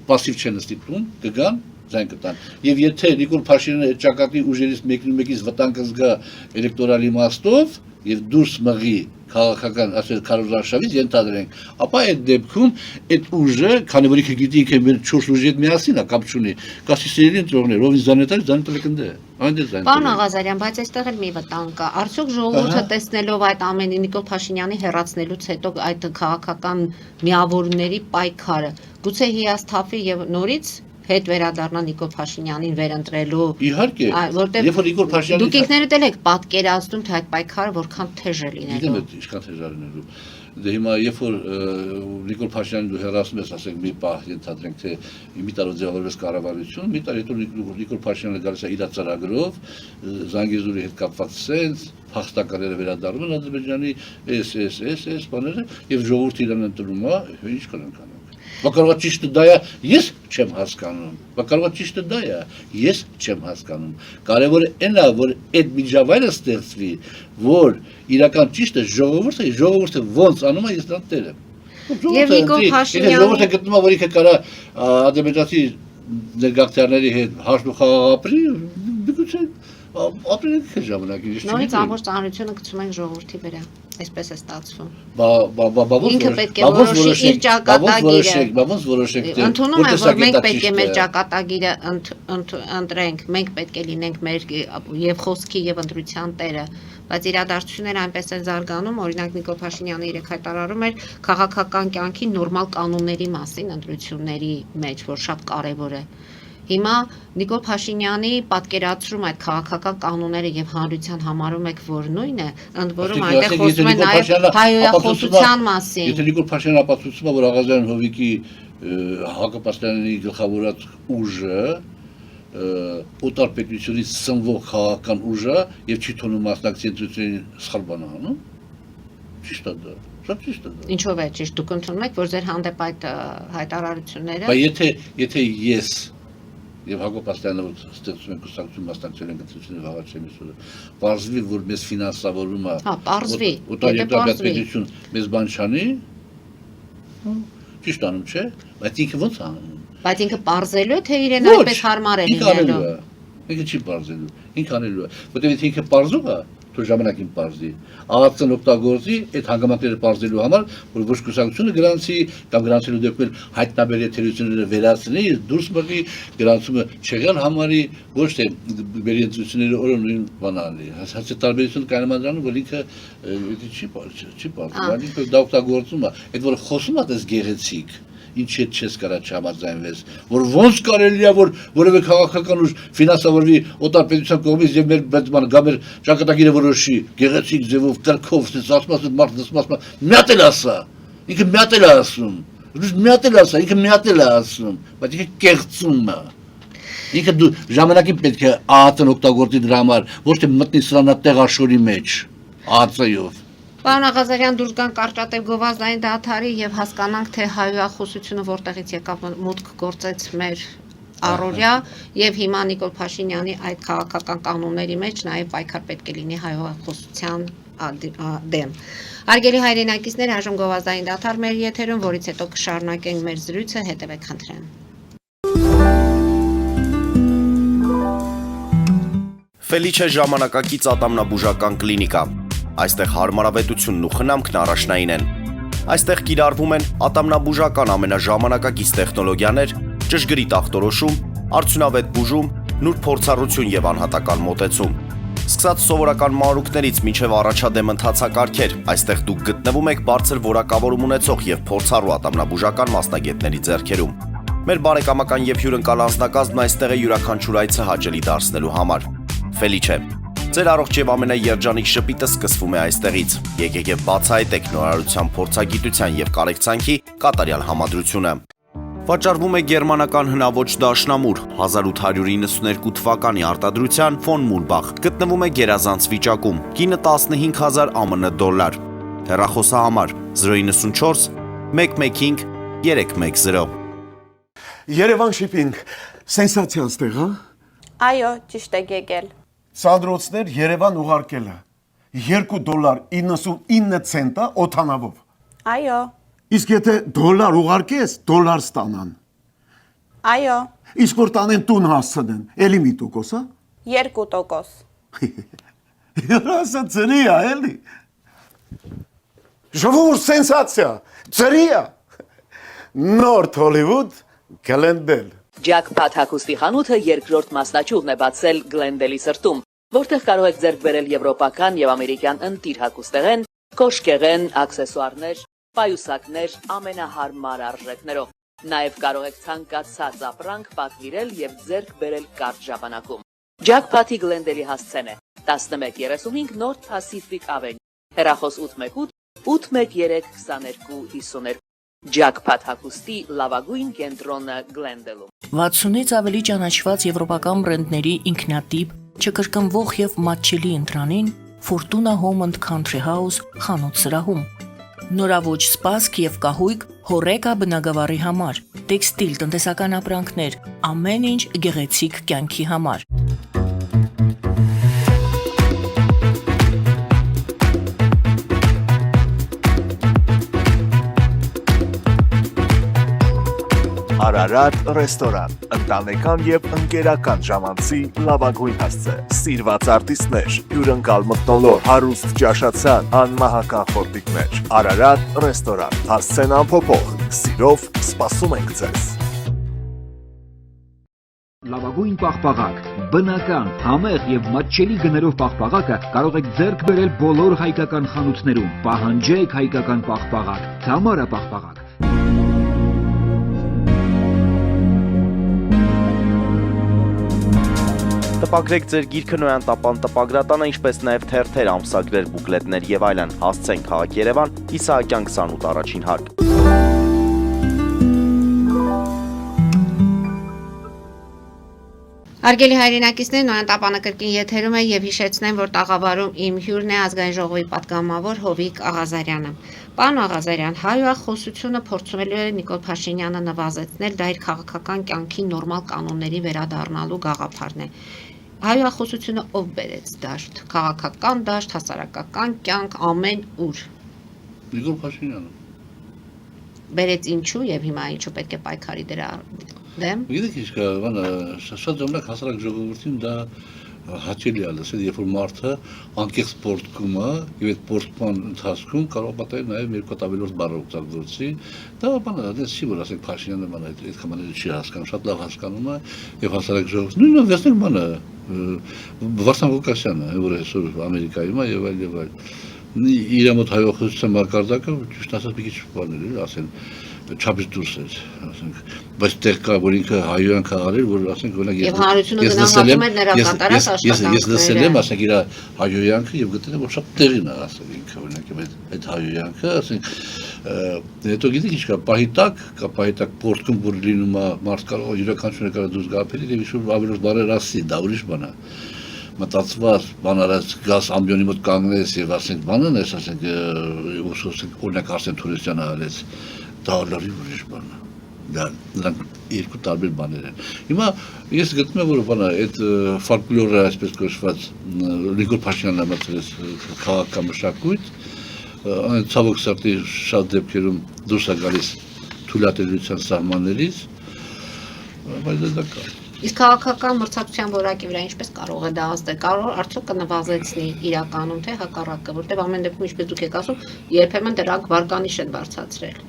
пассив չեն ստիպում, կգան ձայն կտան։ Եվ եթե Նիկոլ Փաշինյանը այդ ճակատի ուժերից մեկից վտանգ զգա էլեկտորալ իմաստով եւ դուրս մղի քաղաքական ասել քարոզարշավից ենթադրենք, ապա այդ դեպքում այդ ուժը, քանի որ ինքը գիտի ինքը մեր 4 ուժի հետ միասին է, կապ չունի, կասի սիրելի ընտրողներ, ով ինձանետար, զանետար կնդե։ Պարոն Աղազարյան, բայց այստեղ էլ մի վտանգ կա։ Արդյոք ժողովուրդը տեսնելով այդ ամենը Նիկոլ Փաշինյանի հեռացնելուց հետո այդ քաղաքական միավորների պայքարը, գուցե հիասթափվի եւ նորից հետ վերադառնա Նիկոլ Փաշինյանին վերընտրելու։ Իհարկե, որտեղ երբ որ Նիկոլ Փաշինյանը դուք ինքներդ էլ եք պատկերացնում, թե այդ պայքարը որքան թեժ է լինելու։ Գիտեմ, ինչքան թեժ է լինելու։ Դե հիմա երբ որ Նիկոլ Փաշինյանին դու հեռացնում ես, ասենք մի պահ ենթադրենք, թե մի տարով ձևավորվեց կառավարություն, մի տարի հետո Նիկոլ Փաշինյանը գալիս է իր ծրագրով, Զանգեզուրի հետ կապված սենց, փախստականները վերադառնում են Ադրբեջանի, էս բաները, եւ ժողովուրդը իրան ընտրում է, ինչ կան։ Բակարողա ճիշտը դա է, ես չեմ հասկանում։ Բակարողա ճիշտը դա է, ես չեմ հասկանում։ Կարևորը այն է, որ այդ միջավայրը ստեղծվի, որ իրական ճիշտը ժողովուրդը ոնց անում է, ես դրան տեր եմ։ Եվ Նիկոլ Փաշինյանը ժողովուրդը գտնում է, որ ինքը կարա ադրբեջանցի ներգաղթյալների հետ հաշտ ու խաղաղ ապրի, միգուցե ապրենք քիչ ժամանակի։ Նորից ամբողջ ծանրությունը գցում են ժողովրդի վրա, այսպես է ստացվում։ Ինքը պետք է որոշի իր ճակատագիրը։ Ոնց որոշեք։ Ընդունում եմ, որ մենք պետք է մեր ճակատագիրը ընտրենք, մենք պետք է լինենք մեր եւ խոսքի եւ ընտրության տերը, բայց իրադարձությունները այնպես են զարգանում, օրինակ Նիկոլ Փաշինյանը իրեք հայտարարում էր քաղաքական կյանքի նորմալ կանոնների մասին ընտրությունների մեջ, որ շատ կարեւոր է։ Հիմա Նիկոլ Փաշինյանի պատկերացրում այդ քաղաքական կանոնները եւ հանրության համարում եք, որ նույնն է, ընդ որում այնտեղ խոսում է նաեւ հայոյախոսության մասին։ Եթե Նիկոլ Փաշինյանը ապացուցում է, որ Աղազարյան Հովիկի հակապաստանյանի գլխավորած ուժը օտար պետությունից սնվող քաղաքական ուժը եւ չի թողնում մասնակցի ընտրություններին սխալ բան անում, ճիշտ է դա։ Շատ ճիշտ է դա։ Ինչով է ճիշտ, դուք ընդունում եք, որ ձեր հանդեպ այդ հայտարարությունները։ Բայց եթե ես եւ Հակոբ Աստանյանը ստեղծում են կուսակցություն մասնակցել են ընտրությունների վաղաչեմի սուրը, պարզվի, որ մեզ ֆինանսավորում է։ Հա, պարզվի։ Օտարերկրյա պետություն մեզ բան չանի, ճիշտ անում չէ, բայց ինքը ո՞նց անում։ Բայց ինքը պարզելու է, թե իրեն այդպես հարմար է լինելու։ Ինքը չի պարզելու, ինքը անելու է, որտեղ եթե ինքը պարզում է, թող ժամանակին պարզի, ԱԱՑ-ն օգտագործի այդ հանգամանքները պարզելու համար, որ ոչ կուսակցությունը գրանցի կամ գրանցելու դեպքում հայտնաբերի թերությունները վերացնի, դուրս մղի, գրանցումը չեղյալ համարի, ոչ թե բերի ընտրությունները օրոնույն բան անի։ Հասարակ տարբերությունը կայանում է դրանում, որ ինքը չի պարզում, ինքը դա օգտագործում է, այդ որ խոսում է դες գեղեցիկ ինչ հետ չես կարա չհամաձայնվես, որ ոնց կարելի է, որ որևէ քաղաքական ուժ ֆինանսավորվի օտար պետության կողմից եւ մեր պետման գամեր ճակատագիրը որոշի, գեղեցիկ ձևով, կրքով, ասում մարդ դասում, միատ էլ ասա, ինքը միատ էլ է ասում, միատ էլ ասա, ինքը միատ էլ է ասում, բայց ինքը կեղծում է, ինքը դու ժամանակին պետք է ԱԱՏ-ն օգտագործի դրա համար, ոչ թե մտնի սրանատեղ աշխորհի մեջ, ԱԱՏ-ով։ Պարոն Աղազարյան, դուրս գանք կարճատև գովազդային դադարի եւ հասկանանք, թե հայոյախոսությունը որտեղից եկավ մուտք գործեց մեր առօրյա եւ հիմա Նիկոլ Փաշինյանի այդ քաղաքական կանոնների մեջ նաեւ պայքար պետք է լինի հայոյախոսության դեմ։ Հարգելի հայրենակիցներ, այժմ գովազդային դադար մեր եթերում, որից հետո կշարունակենք մեր զրույցը, հետեւեք խնդրեմ։ Ֆելիչե ժամանակակից ատամնաբուժական կլինիկա։ Այստեղ հարմարավետությունն ու խնամքն առաջնային են։ Այստեղ կիրառվում են ատամնաբուժական ամենաժամանակակից տեխնոլոգիաներ, ճշգրիտ ախտորոշում, արդյունավետ բուժում, նուրբ փորձառություն եւ անհատական մոտեցում։ Սկսած սովորական մանրուքներից մինչև առաջադեմ ընթացակարգեր, այստեղ դուք գտնվում եք բարձր որակավորում ունեցող եւ փորձառու ատամնաբուժական մասնագետների ձեռքերում։ Մեր բարեկամական եւ հյուրընկալ անձնակազմն այստեղ է յուրաքանչյուր այցը հաճելի դարձնելու համար։ Ֆելիչե, ձեր առողջ եւ ամենաերջանիկ շպիտը սկսվում է այստեղից։ Եկեք եւ բացահայտեք նորարարության փորձագիտության եւ կարեկցանքի կատարյալ համադրությունը։ Վաճառվում է գերմանական հնաոճ դաշնամուր 1892 թվականի արտադրության ֆոն Մուրբախ։ Գտնվում է գերազանց վիճակում։ Կինը 15000 ԱՄՆ դոլար։ Հեռախոսահամար 094 115 310։ Երևան շիփինգ, սենսացիա ստեղ, հա։ Այո, ճիշտ եք եկել։ Սանդրոցներ Երևան ուղարկելը $2.99 ցենտա օթանավով։ Այո, Իսկ եթե դոլար ուղարկես, դոլար ստանան։ այո, Իսկ որ տանեն տուն հասցնեն, էլի մի տոկոս, հա։ 2%։ Հրասա ծրի է, էլի։ Ժողովուրդ սենսացիա, ծրիա։ Նոր Հոլիվուդ կլենդել։ Ջակփաթ հագուստի խանութը երկրորդ մասնաճյուղն է բացել Գլենդելի սրտում, որտեղ կարող եք ձեռք բերել եվրոպական եւ ամերիկյան ընտիր հագուստեղեն, կոշկեղեն, աքսեսուարներ, պայուսակներ ամենահարմար արժեքներով։ Նաեւ կարող եք ցանկացած ապրանք պատվիրել եւ ձեռք բերել կարճ ժամանակում։ Ջակփաթի Գլենդելի հասցեն է 1135 North Pacific Avenue, հեռախոս 818 813 2252 Ջակփաթ հագուստի լավագույն կենտրոնը Գլենդելում։ 60-ից ավելի ճանաչված եվրոպական բրենդների ինքնատիպ, չկրկնվող եւ մատչելի ընտրանին Fortuna Home and Country House խանութ սրահում։ Նորավոճ սպասք եւ կահույք հորեկա բնագավառի համար, տեքստիլ տնտեսական ապրանքներ, ամեն ինչ գեղեցիկ կյանքի համար։ Արարատ ռեստորան, ընտանեկան եւ ընկերական ժամանցի լավագույն հասցե, սիրված արտիստներ, հյուրընկալ մթնոլորտ, հարուստ ճաշացան, անմահական խորտիկներ, Արարատ ռեստորան, հասցեն անփոփոխ, սիրով սպասում ենք ձեզ։ Լավագույն պաղպաղակ, բնական, համեղ եւ մատչելի գներով պաղպաղակը կարող եք ձեռք բերել բոլոր հայկական խանութներում։ Պահանջեք հայկական պաղպաղակ, Թամարա պաղպաղակ։ Տպագրեք ձեր գիրքը Նոյան տապան տպագրատանը, ինչպես նաև թերթեր, ամսագրեր, բուկլետներ եւ այլն։ Հասցեն քաղաք Երևան, Իսահակյան 28 առաջին հարկ։ Արգելի հայրենակիցներ, Նոյան տապանը կրկին եթերում է եւ հիշեցնեմ, որ տաղավարում իմ հյուրն է ազգային ժողովի պատգամավոր Հովիկ Աղազարյանը։ Պարոն Աղազարյան, հայրախոսությունը փորձելու է Նիկոլ Փաշինյանը նվազեցնել, դա իր քաղաքական կյանքի նորմալ կանոնների վերադառնալու գաղափարն է։ Հայրախոսությունը ով բերեց դաշտ, քաղաքական դաշտ, հասարակական կյանք, ամեն ուր։ Նիկոլ Փաշինյանը։ Բերեց ինչու եւ հիմա ինչու պետք է պայքարի դրա դեմ։ Գիտեք ինչ կա, բանը շատ ժամանակ հասարակ ժողովրդին դա հաճելի է լսել, երբ որ մարդը անկեղծ պորտկում է եւ այդ պորտման ընթացքում կարող պատահել նաեւ երկու տավելորդ բառ օգտագործի, դա բանը դա չի որ ասեք Փաշինյանը բանը այդ կամաները չի հասկանում, շատ լավ հասկանում է եւ հասարակ ժողովուրդը նույնը վերցնենք բանը Վարդան Ղուկասյանը, որ այսօր Ամերիկայում է եւ այլ իր մոտ հայրախոսության մակարդակը ճիշտ ասած մի քիչ բաներ էր, ասեն չափից դուրս էր, ասենք, բայց տեղ կա, որ ինքը հայոյանք արել, որ ասենք օրինակ Եվ հանրությունը գնահատում էր նրա կատարած աշխատանքները։ Ես լսել եմ, ասենք իր հայոյանքը եւ գտել եմ, որ շատ տեղին է ասել ինքը, օրինակ այդ հայոյանքը, ասենք, հետո գիտեք ինչ կա, պահի տակ պորտկում որ լինում է, մարդ կարող յուրաքանչյուրը կարող դուրս գա ապերի եւ ինչ-որ ավելորդ բառեր ասի, դա ուրիշ բան է։ Մտածված բան արած գազ ամբիոնի մոտ կանգնես եւ ասենք բանն ես, ասենք օրինակ Արսեն Թուրքյանը արեց, դա լրիվ ուրիշ բան է։ Դա դրանք երկու տարբեր բաներ են։ Հիմա ես գտնում եմ որ բանը այդ ֆոլկլորը այսպես կոչված Նիկոլ Փաշինյանն ամացրեց քաղաքական մշակույթ, ցավոք սրտի շատ դեպքերում դուրս է գալիս թույլատրության սահմաններից, բայց դա կա։ Իսկ քաղաքական մրցակցության որակի վրա ինչպես կարող է դա ազդել, կարող արդյոք կնվազեցնի իրականում թե հակառակը, որտեղ ամեն դեպքում ինչպես դուք եք ասում, երբեմն դրանք վարկանիշ են բարձրացրել։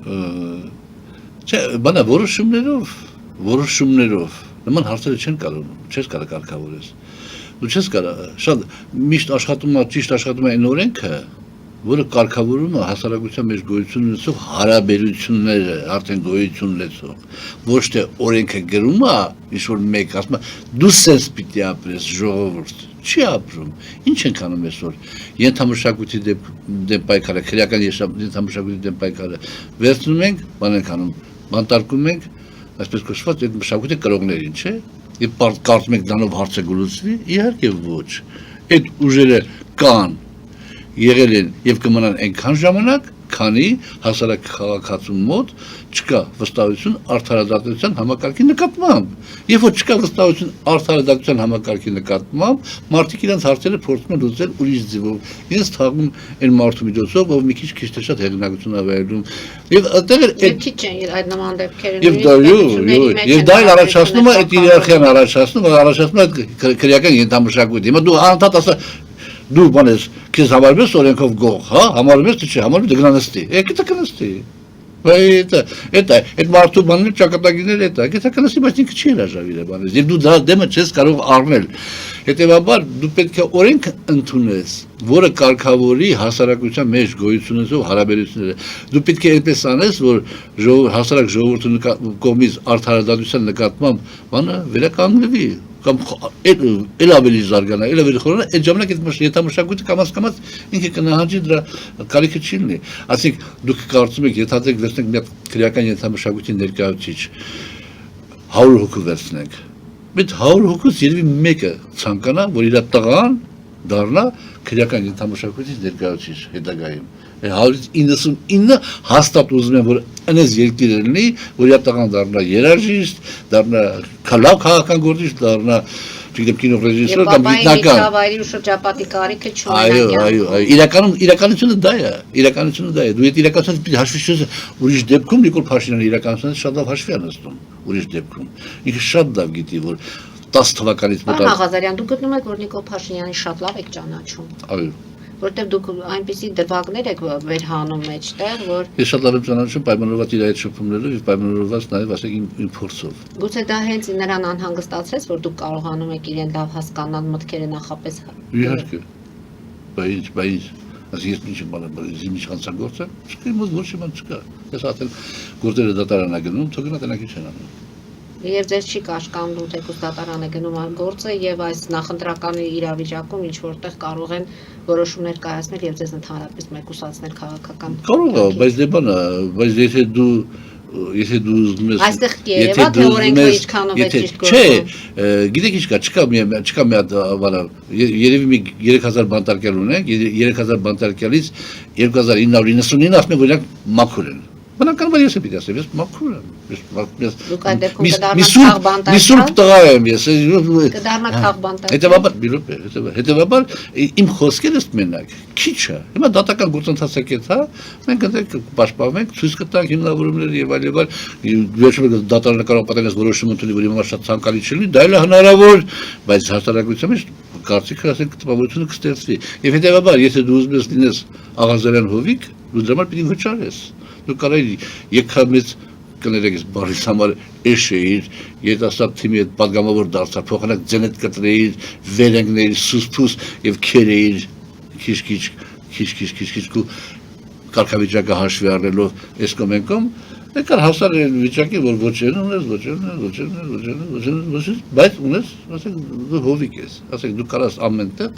Չէ, բանա որոշումներով նման հարցերը չես կարող կարգավորես։ Դու չես կարող, շատ միշտ ճիշտ աշխատում է այն օրենքը, որը կարգավորում է հասարակության մեջ գոյություն ունեցող հարաբերությունները, արդեն գոյություն ունեցող, ոչ թե օրենքը գրում է, ինչ որ մեկ ասում է, դու սենց պիտի ապրես ժողովուրդ, չի ապրում, ինչ ենք անում այսօր, ենթամշակույթի դեմ պայքարը, քրեական ենթամշակույթի դեմ պայքարը, վերցնում ենք, բան ենք անում, բանտարկում ենք, այսպես կոչված այդ մշակույթի կրողներին, չէ, եւ կարծում ենք դրանով հարցը գլուծվի, իհարկե ոչ, այդ ուժերը կան, եղել են եւ կմնան այնքան ժամանակ, քանի հասարակ քաղաքացու մոտ չկա վստահություն արդարադատության համակարգի նկատմամբ։ Երբ որ չկա վստահություն արդարադատության համակարգի նկատմամբ, մարդիկ իրենց հարցերը փորձում են լուծել ուրիշ ձևով։ Իրենց թաղում են մարդու միջոցով, ով մի քիչ թե շատ հեղինակություն ավելում։ Եվ այդտեղ քիչ են այդ նման դեպքերը։ Եվ դա առաջացնում է այդ իերարխիան առաջացնում է այդ քրեական ենթամշակույթը։ Հիմա դու անդադ ասա դու բանես քեզ համարում ես օրենքով գող, հա, համարում ես թե չէ, համարում ես դգնանստի։ Եկե կնստի։ Это մարդու բանն ճակատագիրներ էտա, եթե կնստի, բայց ինքը չի հրաժարվի բանից։ Եվ դու դա դեմը չես կարող առնել։ Հետևաբար դու պետք է օրենք ընդունես, որը կարգավորի հասարակության մեջ գոյություն ունեցող հարաբերությունները։ Դու պետք է այդպես անես, որ հասարակ ժողովրդի կողմից արդարադատության նկատմամբ բանը վերականգնվի կամ էլ ավելի զարգանա, էլ ավելի խորանա, այդ ժամանակ այդ ենթամշակույթը կամաց ինքը կնահանջի դրա կարիքը չի լինի։ Այսինքն դուք կարծում եք, եթե դեք վերցնենք մի հատ քրեական ենթամշակույթի ներկայացուցիչ 100 հոգու վերցնենք, այդ 100 հոգուց երևի մեկը ցանկանա, որ իր տղան դառնա քրեական ենթամշակույթի ներկայացուցիչ հետագայում։ 199 հաստատ ուզում են, որ այնպես երկիր լինի, որ իր տղան դառնա երաժիշտ, դառնա քաղաքական գործիչ, դառնա կինոռեժիսոր կամ գիտնական։ Եւ բավարարի ու շրջապատի կարիքը Այո, իրականությունը դա է, Դու այդ իրականությունը պիտի հաշվի չես, ուրիշ դեպքում Նիկոլ Փաշինյանը իրականությունը շատ լավ հաշվի է նստում, ուրիշ դեպքում։ Ինքը շատ լավ գիտի, որ 10 թվականից Պարոն Աղազարյան, դուք գտնում եք, որ Նիկոլ Փաշինյանին շատ լավ եք ճանաչում։ Այո։ Որտեւ դուք այնպիսի դրվագներ եք վերհանում մեջտեղ, որ Ես շատ լավ եմ ճանաչում պայմանավորված իր այդ շփումներով եւ պայմանավորված նաեւ ասեք իմ փորձով։ Գուցե դա հենց նրան անհանգստացրեց, որ դուք կարողանում եք իրեն լավ հասկանալ, մտքերը նախապես։ Իհարկե։ Բայց ես ինչ բան եմ, ինչ հանցագործ եմ, չկա ոչ մի բան չկա։ Ես ասել գործերը դատարանա գնում, թողնա տնակի չեն անում։ Եվ ձեզ չի կաշկանդում թեկուզ դատարան է գնում այն գործը եւ այս նախընտրական իրավիճակում ինչ որտեղ կարող են որոշումներ կայացնել եւ ձեզ ընդհանրապես մեկուսացնել քաղաքական։ Կարող է, բայց դե բանը, բայց եթե դու ուզում ես այստեղ Կիևա թե օրենքը ինչքանով է ճիշտ գործում։ Չէ, գիտեք ինչ կա, չկա մի հատ բանը, երևի մի 3000 բանտարկյալ ունենք, 3000 բանտարկյալից 2999 ասում են, որ իրանք մաքուր են։ Բնականաբար ես պիտի ասեմ, ես մաքուր եմ, Դուք այդ դեպքում կդառնաք քաղբանտարկյալ։ մի սուրբ տղա եմ ես։ Կդառնաք քաղբանտարկյալ։ Հետևաբար իմ խոսքերս մենակ քիչ է։ Հիմա դատական գործընթաց է կետ, հա, մենք դեռ պաշտպանենք, ցույց կտանք հիմնավորումները եւ այլ եւ այլ։ Վերջում դատարանը կարող պատանես որոշում ընդունի, որ հիմա շատ ցանկալի չի լինի, դա էլ է հնարավոր, բայց հասարակության մեջ կարծիքը ասենք տպավորությունը կստեղծվի։ Եվ հետևաբար, եթե դու ուզում ես լինես Աղազարյան Հովիկ, դու դրա համար պիտի վճարես։ Դու կարող եկամից կներեք բարիս համար էշեիր, երիտասարդ թիմի հետ պատգամավոր դարձար, փոխանակ ձենետ կտրեիր, վերենգներ, սուսփուս եւ քերեիր, քիչ ու կարգավիճակը հաշվի առնելով այս կոմենկոմ, եկար հասար վիճակի, որ ոչեն ունես, բայց ունես, ասենք դու հովիկ ես, ասենք դու կարաս ամենտեղ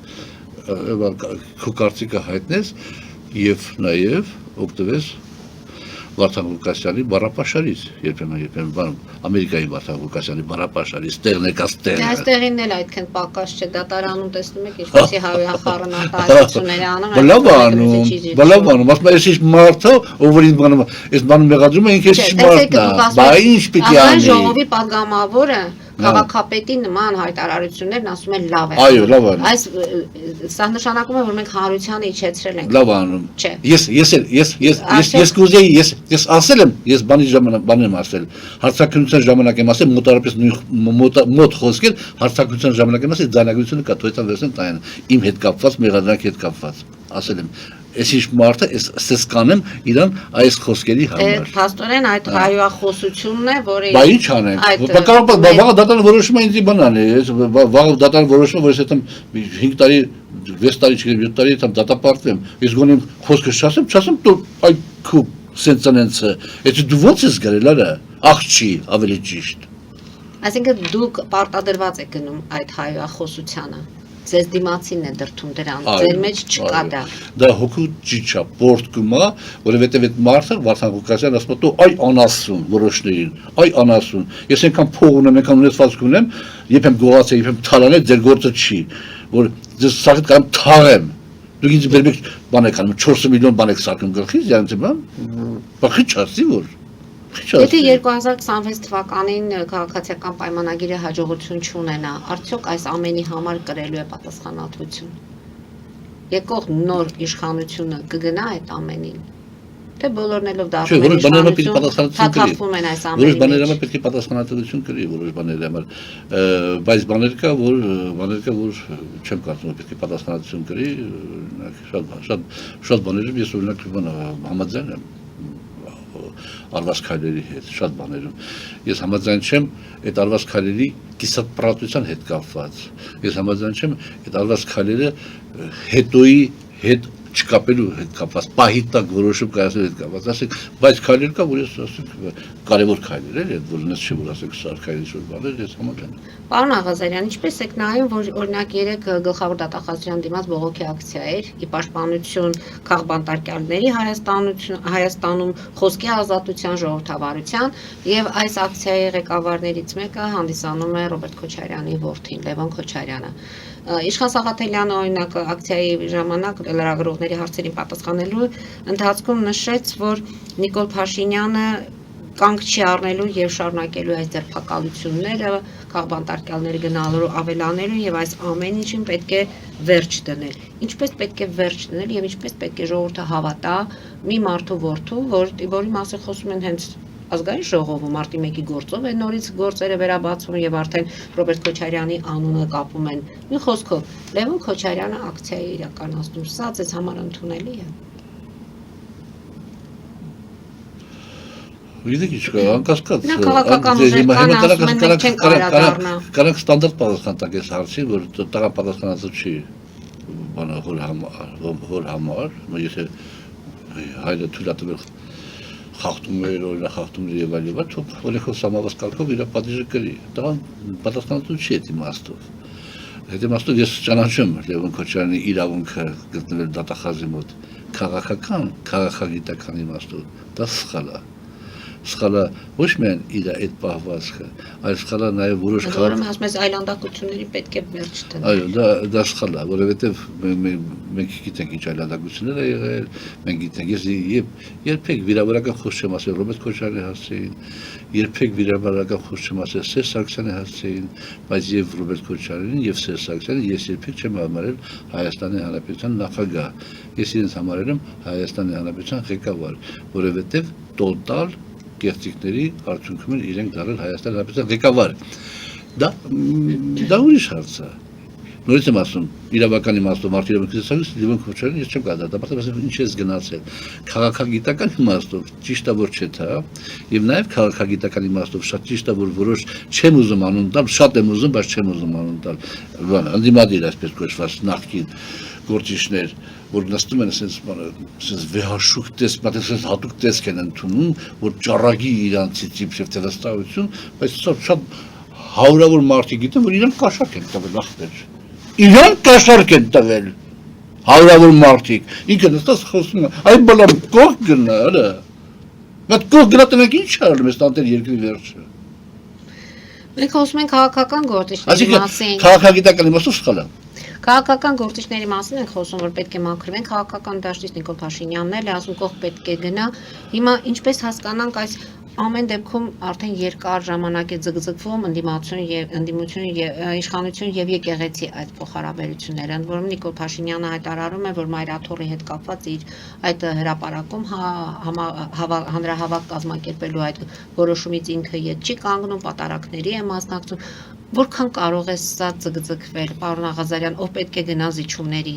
քո կարծիքը հայտնես եւ նաեւ օգտվես Վարդան Ղուկասյանի բառապաշարից, երբեմն Ամերիկայի Վարդան Ղուկասյանի բառապաշարից, տեղն եկած տեղը։ Այստեղին էլ այդքան պակաս չէ, դատարանում տեսնում եք, ինչպեսի հավաքարն արտահայտություններ անում։ Բլավ անում, ասում ես ինչ մարդը, ով որ բանում, այս բանը մեղադրում է ինքը ինչ մարդն է, բա ինչ պիտի անի։ Ժողովի պատգամավորը քաղաքապետի նման հայտարարություններն ասում են լավ է։ Այո, լավ է։ Այս սա նշանակում է, որ մենք հանրությանը իջեցրել ենք։ Լավ անում։ Չէ։ Ես կուզեի, ես ասել եմ, ես բանի ժամանակ բան եմ ասել, հարցակցության ժամանակ եմ ասել, մոտարապես մոտ խոսքեր, հարցակցության ժամանակ եմ ասել, ձայնագրությունը կա, թույցան վերցնեմ տային, իմ հետ կապված, մեղադրանքի հետ կապված, ասել եմ, ես ինչ մարդը, ես կանեմ իրան այս խոսքերի համար։ Փաստորեն այդ հայրախոսությունն է, որը Բա ինչ անենք։ Վաղը դատարանը որոշում է ինձ բան անի, վաղը դատարանը որոշում է, որ ես հետո 5 տարի, 6 տարի, 7 տարի հետո դատապարտվեմ։ Ես գոնե խոսքը չասեմ, դու այ քու սենցանենցը, եթե դու ո՞նց ես գրել, արա, աղջի, ավելի ճիշտ։ Այսինքն դուք պարտադրված եք գնում այդ հայրախոսությանը։ Ձեզ դիմացին է դրթում դրան, ձեր մեջ չկա դա։ Դա հոգու ճիճա, պորտկումա, որովհետև այդ մարդը Վարդան Ղուկասյանն ասում է, «Դու այ անասուն որոշներին, այ անասուն։ Ես այնքան փող ունեմ, այնքան ունեցվածք ունեմ, երբեմ գողացել, երբեմ թալանել, ձեր գործը չի, որ ձեզ սաղիթ կամ թաղեմ։ Դուք ինձ բերեք բան եք անում, 4 միլիոն բան եք սարքում գլխից, յանց բան։ Բա քիչ ասի որ։ Եթե 2026 թվականին քաղաքացիական պայմանագիրը հաջողություն չունենա, արդյոք այս ամենի համար կրելու է պատասխանատվություն։ Եկող նոր իշխանությունը կգնա այդ ամենին, թե բոլորն ելով Չէ, որոշ բաներով պետք է դառնում պատասխանատվություն կրի։ թափվում են այս Որոշ ամենի բաներով մեջ։ պետք է պատասխանատվություն կրի, որոշ բաների համար, բայց բաներ կա, որ չեմ կարծում որ պետք է պատասխանատվություն կրի, շատ բաներով ես օրինակ համաձայն եմ արված քայլերի հետ, շատ բաներում։ Ես համաձայն չեմ այդ արված քայլերի կիսապրատության հետ կապված։ Ես համաձայն չեմ այդ արված քայլերը հետոյի հետ չկապելու հետ կապված, պահի տակ որոշում կայացնելու հետ կապված, ասենք, բայց քայլեր կա, որ ես ասենք կարևոր քայլեր էլ, որ նես չի որ ասենք սարքայից որ բաներ, ես համաձայն եմ։ Պարոն Աղազարյան, ինչպես եք նայում, որ օրինակ երեք գլխավոր դատախազության դիմաց բողոքի ակցիա էր՝ ի պաշտպանություն քաղբանտարկյալների Հայաստանում, խոսքի ազատության, ժողովրդավարության, եւ այս ակցիայի ղեկավարներից մեկը հանդիսանում է Ռոբերտ Քոչարյանի որդին Լևոն Քոչարյանը։ Իշխան Սաղաթելյանը օրինակ ակցիայի ժամանակ լրագրողների հարցերին պատասխանելու ընթացքում նշեց, որ Նիկոլ Փաշինյանը կանգ չի առնելու եւ շարունակելու այս ձերբակալությունները, քաղբանտարկյալների գնալու ավելանելու եւ այս ամեն ինչին պետք է վերջ դնել։ Ինչպես պետք է վերջ դնել եւ ինչպես պետք է ժողովուրդը հավատա մի մարդու որդու, որի մասին խոսում են հենց ազգային ժողովում մարտի 1-ի գործով է նորից գործերը վերաբացվում եւ արդեն Ռոբերտ Քոչարյանի անունը կապում են։ Մի խոսքով, Լևոն Քոչարյանը ակցիայի իրականացնում, սա ձեզ համար ընդունելի է։ Գիտեք ինչ կա, անկասկած։ Նա քաղաքական ուժեր կան, ասում են մենք չենք անդրադառնա։ Կարանք ստանդարտ պատասխան տակ այս հարցին, որ տղա պատասխանածը չի բանը հոր համար, եթե հայրը թույլ է տվել խախտում էր, օրինակ խախտում էր եւ այլ, թող օրենքով սահմանված կարգով իր պատիժը կրի։ Տղան պատասխանատու չի այդ իմաստով։ Այդ իմաստով ես ճանաչում Լևոն Քոչարյանի իրավունքը գտնվել դատախազի մոտ քաղաքական, քաղաքագիտական իմաստով, դա սխալ է։ Սխալը ոչ միայն իր այդ պահվածքը, այլ սխալը նաև որոշ Որում ասում ես այլանդակությունների պետք է վերջ դնել։ Այո, դա սխալ է, որովհետև մենք գիտենք ինչ այլանդակություններ է եղել, մենք գիտենք, ես երբեք վիրավորական խոսք չեմ ասել Ռոբերտ Քոչարյանի հասցեին, երբեք վիրավորական խոսք չեմ ասել Սերժ Սարգսյանի հասցեին, բայց եւ Ռոբերտ Քոչարյանին եւ Սերժ Սարգսյանին ես երբեք չեմ համարել Հայաստանի Հանրապետության նախագահ։ Ես իրենց համարել եմ Հայաստանի Հանրապետության ղեկավար, որովհետև տոտալ կեղծիքների արդյունքում իրենք դարձել Հայաստանի Հանրապետության ղեկավար։ Դա ուրիշ հարց է։ Նորից եմ ասում, իրավական իմաստով մարդու իրավունքից Լևոն Քոչարյանը ես չեմ կարող դատապարտել, ինչ ես գնացել։ Քաղաքագիտական իմաստով ճիշտ է որ չէ դա, եւ նաեւ քաղաքագիտական իմաստով շատ ճիշտ է որ որոշ չեմ ուզում անուն տալ, շատ եմ ուզում, բայց չեմ ուզում անուն տալ։ Բանը, անդիմադիր այսպես կոչված նախկին գործիչներ, որ նստում են ասես վեհաշուկ տեսք, ասես հատուկ տեսք են ընդունում, որ ճառագի իրանցից իբրև վստահություն, բայց շատ հարյուրավոր մարդիկ գիտեն, որ իրենք կաշառք են տվել ախպեր։ Իրանք կաշառք են տվել հարյուրավոր մարդիկ։ Ինքը նստած խոսում է, այ բալամ կողք գնա, հələ։ Բայց կողք գնա տնենք ինչ արել ես տանտեր երկրի վերջը։ Մենք խոսում ենք քաղաքական գործիչների մասին։ Քաղաքագիտական իմաստով սխալ է։ Քաղաքական գործիչների մասին ենք խոսում, որ պետք է մաքրվեն քաղաքական դաշտից Նիկոլ Փաշինյանն էլ ասում կողք պետք է գնա։ Հիմա ինչպես հասկանանք այս ամեն դեպքում արդեն երկար ժամանակ է ձգձգվում ընդդիմություն եւ իշխանություն եւ եկեղեցի այդ փոխհարաբերությունները, ընդ որում Նիկոլ Փաշինյանը հայտարարում է, որ Մայրաթորի հետ կապված իր այդ հրապարակում հանրահավաք կազմակերպելու այդ որոշումից ինքը ետ չի կանգնում, պատարակների է մասնակցում։ Որքան կարող է սա ձգձգվել, պարոն Աղազարյան, ով պետք է գնա զիջումների։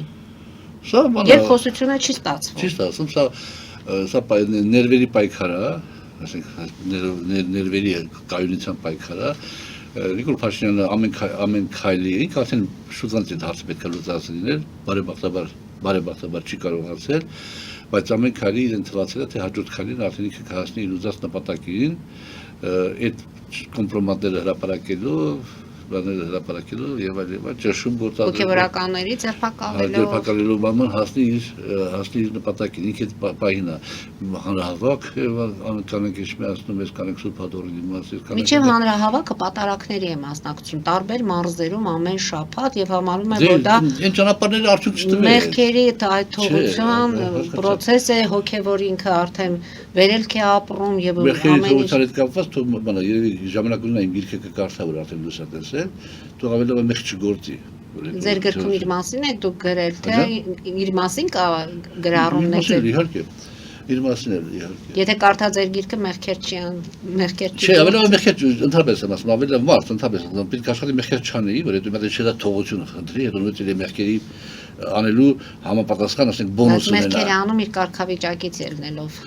Երկխոսությունը չի ստացվում։ Չի ստացվում, սա ներվերի պայքար է, ասենք ներվերի կայունության պայքար է։ Նիկոլ Փաշինյանը ամեն քայլի, ինքը արդեն շուտվանց այդ հարցը պետք է լուծացնել, բարեբախտաբար չի կարողացել, բայց ամեն քայլի իրեն թվացել է, թե հաջորդ քայլին արդեն ինքը կհասնի իր ուզած նպատակին, այդ կոմպրոմատները հրապարակելու բաները հրապարակելու եւ այլ ճշում գործադրելու հոգեվորականների ձերբակալելու բան հասնի իր նպատակին ինքը պահին է հանրահավաք կանենք իշխանացնում ես կանենք Սուրբ Հադրի դիմացի միջև հանրահավաքը պատարակների է մասնակցում տարբեր մարզերում ամեն շաբաթ եւ համարում է որ դա այն ճանապարհների արդյունք չտվել մեղքերի թողության process է հոգեվոր ինքը արդեն վերելք է ապրում եւ ամեն ինչ հետ կապված բանը երևի ժամանակ ունենա իմ գիրքը կկարդա որ արդեն լուսատես Թող ավելի մեծ չգործի։ Ձեր գրքում իր մասին եք դուք գրել, թե իր մասին կա գրառումներ։ Իհարկե։ Իր մասին էլ իհարկե։ Եթե կարդա ձեր գիրքը մեղքեր չի։ Չէ, ավելի մեղքեր ընդհանրապես եմ ասում, ավելի մարդ ընդհանրապես պետք է աշխատի մեղքեր չանի, որ հետո մեկը չէ դա թողություն խնդրի, հետո նույնիսկ մեղքերի անելու համապատասխան, ասենք բոնուս ունենա։ Մեղքեր է անում իր կարգավիճակից ելնելով։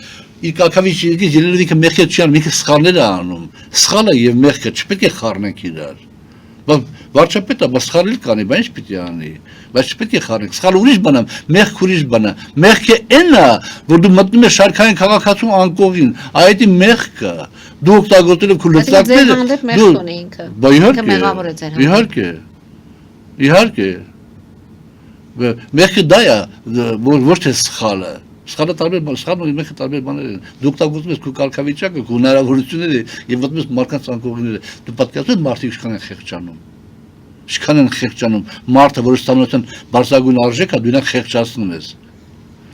Իր կարգավիճակից ելնելով ինքը մեղքեր չի անում, ինքը սխալներ է անում։ Սխալը եւ մեղքը չպետք է խառնենք իրար։ Վարչապետը սխալել կանի, բայց ինչ պիտի անի։ Բայց չպետք է խառնենք։ Սխալը ուրիշ բան է, մեղք ուրիշ բան է։ Մեղքը այն է, որ դու մտնում ես շարքային քաղաքացու անկողին, այդ է մեղքը։ Դու օգտագործելով քո լծակները, բա իհարկե։ Իհարկե։ Մեղքը դա է, ոչ թե սխալը։ Սխալը մեղքը տարբեր բաներ են։ Դու օգտագործում ես քո կարգավիճակը, քո հնարավորությունները եւ մտնում ես մարդկանց անկողինները։ Դու պատկերացնում ես մարդիկ ինչքան են խեղճանում։ Ինչքան են խեղճանում։ Մարդը, որը ստանում է բարձրագույն արժեք, դու նա խեղճացնում ես։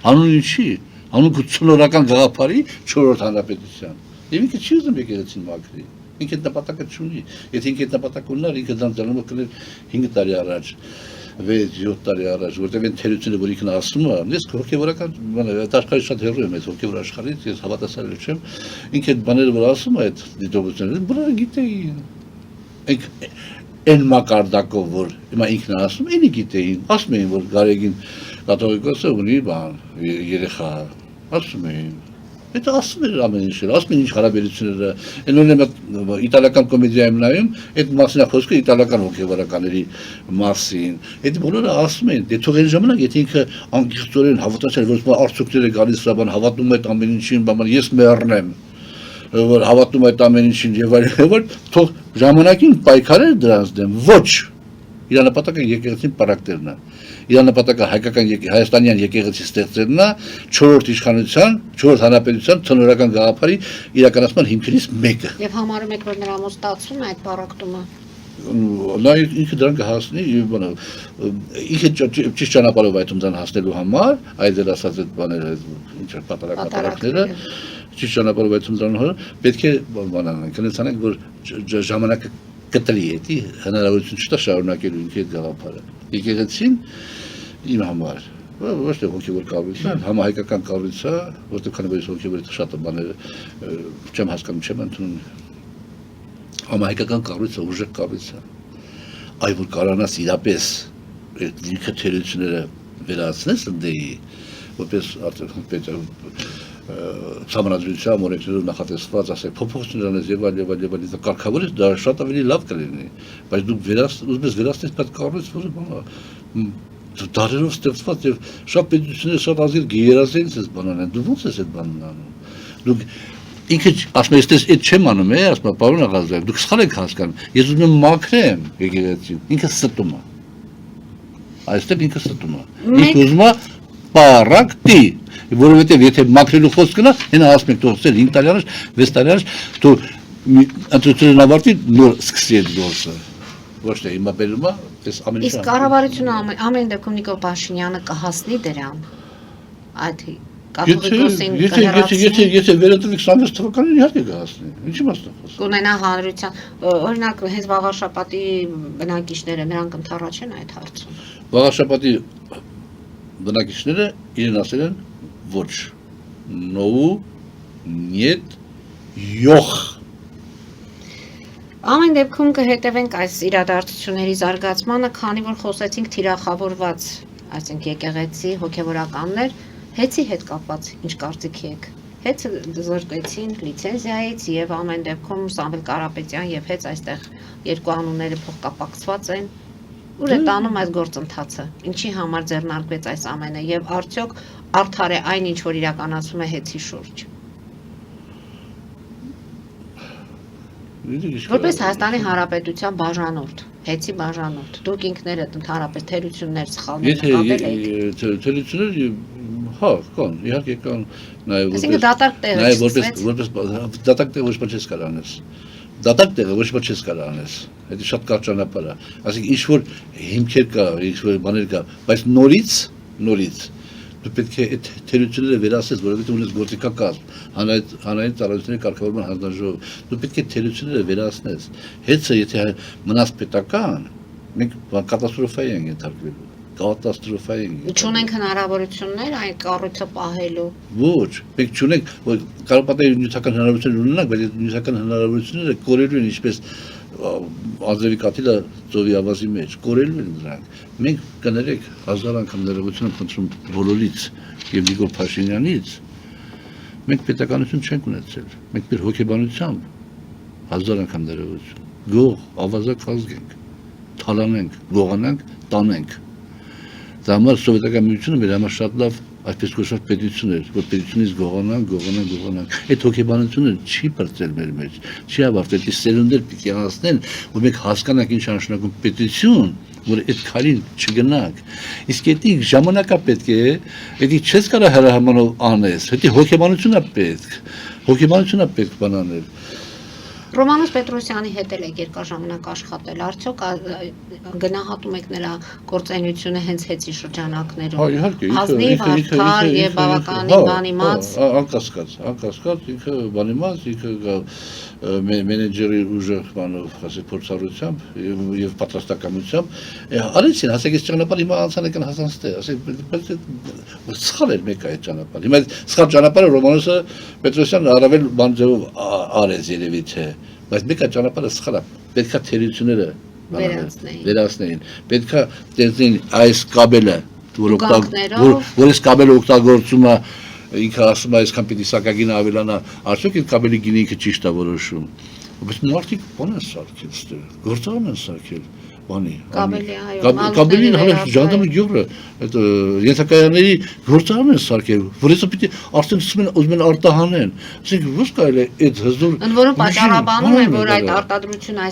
Հանուն ինչի։ Հանուն քո ցնորական գաղափարի 4-րդ հանրապետության։ Եվ ինքը չի ուզում եկեղեցին մաքրի։ Ինքը նպատակը չունի։ Եթե ինքը նպատակ ուներ, ինքը դանդալում կներ 5 տարի առաջ։ 6-7 տարի առաջ, որտեղ այն թերությունը, որ ինքն ասում է, ես հոգևորական բանը, աշխարհի շատ հեռու եմ այդ հոգևոր աշխարհից, ես հավատացյալ չեմ, ինքը այդ բաները, որ ասում է այդ դիտողությունները, բոլորը գիտեին։ Այն մակարդակով, որ հիմա ինքն ասում, ինի գիտեին, ասում էին, որ Գարեգին կաթողիկոսը ունի բան, երեխա, ասում էին։ Դա ասում էր ամեն ինչ, ասում են ինչ հարաբերությունները, այն օրինակ իտալական կոմեդիայում նայում, այդ մասին է խոսքը իտալական հոգևորականների մասին։ Այդ բոլորը ասում են, դե թող այն ժամանակ, եթե ինքը անկեղծորեն հավատացել, որ արդյունքները գալիս բան, հավատում է այդ ամեն ինչին, բան, ես մեռնեմ, որ հավատում է այդ ամեն ինչին եւ այլն, թող ժամանակին պայքարել դրանց դեմ, ոչ։ Իր նպատակը եկեղեցին պարակտելն է։ Իր նպատակը հայաստանյան եկեղեցի ստեղծելն է 4-րդ իշխանության, 4-րդ հանրապետության ցնորական գաղափարի իրականացման հիմքերից մեկը։ Եվ համարում եք, որ նրա մոտ ստացվում է այդ պարակտումը։ Նա ինքը դրան կհասնի, բանը ինքը ճիշտ ճանապարհով այդում դրան հասնելու համար, այդ դեր ասած այդ բաները, ինչ պատարակները, ճիշտ ճանապարհով այդում դրան պետք է բան անենք, կնեցանենք, որ ժամանակը կտրի էդի հնարավորություն չտա շարունակելու ինքը այդ գաղափարը։ Եկեղեցին իմ համար, ոչ թե հոգևոր կառույց է, համահայկական կառույց է, որտեղ քանի որ հոգևորի շատ բաներ չեմ հասկանում, չեմ ընդունում։ Համահայկական կառույցը ուժեղ կառույց է։ Այ որ կարողանաս իրապես այդ ինքը թերությունները վերացնես ընդեի, որպես արդեն Համանadrության օրենքներով նախատեսված, ասեք, փոփոխություններ անես եւ այլ, դա կարգավորես, դա շատ ավելի լավ կլինի, բայց դու ուզում վերացնես այդ կառույց, որը բան դարերով ստեղծված եւ շատ պետությունները շատ ազգեր գերազանց էս բանան են, դու ո՞նց ես այդ բանն անում։ Դու ինքը ասում ես, այդ չեմ անում, ասում եմ, պարոն Աղազարյան, դուք սխալ եք հասկանում, ես ուզում եմ մաքրեմ եկեղեցին, ինքը ստում է։ Այստեղ ինքը ստում է։ Ինքը ուզում է պարակտի, որովհետև եթե մաքրելու խոսք կնա, հենա ասում եք թողել 5 տարի առաջ, 6 տարի առաջ, դու ընտրությունն ավարտի, նոր սկսի այդ գործը։ Ոչ թե հիմա բերում է, այս ամեն ինչը։ Իսկ կառավարությունը ամեն դեպքում Նիկոլ Փաշինյանը կհասնի դրան։ Այդ կաթողիկոսին կհեռացնի։ Եթե վերընտրվի 26 թվականին իհարկե կհասնի։ Ինչի մասն է խոսքը։ Կունենա հանրության, օրինակ հենց Վաղարշապատի բնակիչները նրանք ընդառաջեն այդ հարցում։ Վաղարշապատի բնակիչները իրեն ասել են ոչ, նո, նյետ, յոխ։ Ամեն դեպքում կհետևենք այս իրադարձությունների զարգացմանը, քանի որ խոսեցինք թիրախավորված, այսինքն եկեղեցի հոգևորականներ, հեծի հետ կապված ինչ կարծիքի եք։ Հեծը զրկեցին լիցենզիայից եւ ամեն դեպքում Սամվել Կարապետյան եւ հեծ այստեղ երկու անունները փոխկապակցված են։ Ուր է տանում այս գործընթացը, ինչի համար ձեռնարկվեց այս ամենը եւ արդյոք արդար է այն ինչ որ իրականացվում է հեծի շուրջ։ Որպես Հայաստանի Հանրապետության բաժանորդ, հեծի բաժանորդ, դուք ինքներդ ընդհանրապես թերություններ սխալներ նկատել եք։ Թերություններ, հա, կան, իհարկե կան, նաեւ որպես դատարկ տեղ ոչ ոք չես կարող անես։ Դատարկ տեղը ոչ ոք չես կարող անես։ Դա շատ կարճ ճանապարհ է։ Այսինքն ինչ որ հիմքեր կա, ինչ որ բաներ կա, բայց նորից դու պետք է այդ թերությունները վերացնես, որովհետեւ ունես գործիքակազմ, հանրային ծառայությունների կարգավորման հանձնաժողով, դու պետք է թերությունները վերացնես։ Հեծը եթե մնաց պետական, մենք կատաստրոֆայի ենք ենթարկվելու։ կատաստրոֆային։ Չունենք հնարավորություններ այդ կառույցը պահելու։ Ոչ, մենք չունենք, կարող պատահի նյութական հնարավորություններ ունենանք, բայց այդ նյութական հնարավորությունները կորելու են ինչպես Ազովի կաթիլը ծովի ավազի մեջ, կորելու են դրանք։ Մենք կներեք 1000 անգամ ներողություն եմ խնդրում բոլորից եւ Նիկոլ Փաշինյանից, մենք պետականություն չենք ունեցել, մենք մեր հոգեբանությամբ 1000 անգամ ներողություն, գող, ավազակ ազգ ենք, թալանենք, գողանանք, տանենք։ Դա համար սովետական միությունը մեր համար շատ լավ այսպես կոչված պետություն էր, որ պետությունից գողանանք։ Այդ հոգեբանությունը չի բրծել մեր մեջ, չի ավարտվել, այս սերունդներ պիտի անցնեն, որ մենք հասկանանք ինչ նշանակում պետություն, որ այդ քարին չգնանք։ Իսկ դա ժամանակա պետք է, դա չես կարող հրահամանով անես, դա հոգեբանությունն է պետք բանանել։ Ռոմանոս Պետրոսյանի հետ էլ եք երկար ժամանակ աշխատել, արդյոք գնահատում եք նրա գործունեությունը հենց հետի շրջանակներում։ Հա, իհարկե, ազնիվ, արդար եւ բավականին բանիմաց։ Անկասկած, ինքը բանիմաց, ինքը մենեջերի ուժեղ բանով, ասել փորձառությամբ եւ պատրաստակամությամբ, արեցին, ասեք, այս ճանապարհը հիմա անցան եկան հասանստե, ասեք, սխալ էր մեկ այդ ճանապարհը։ Հիմա սխալ ճանապարհը Ռոմանոսը Պետրոսյանն առավել բան ձևով արեց երևի թե, բայց մեկ այդ ճանապարհը սխալ է, պետքա թերությունները վերացնեին, պետքա տեսնեն այս կաբելը, որ այս կաբելը օգտագործում է ինքը ասում է այսքան պիտի սակագինը ավելանա, արդյոք այդ կաբելի գինը ինքը ճիշտ է որոշում։ Բայց մարդիկ բան են սարքել ստեղ, գործարան են սարքել բանի։ Կաբելին հավես ժանդամի գյուղը, այդ ենթակայանների գործարան են սարքել, որից պիտի արդեն ուզում են արտահանեն։ Ասենք ո՞ս կարելի է այդ հզոր։ Ընդ որում պատճառաբանում են, որ այդ արտադրությունը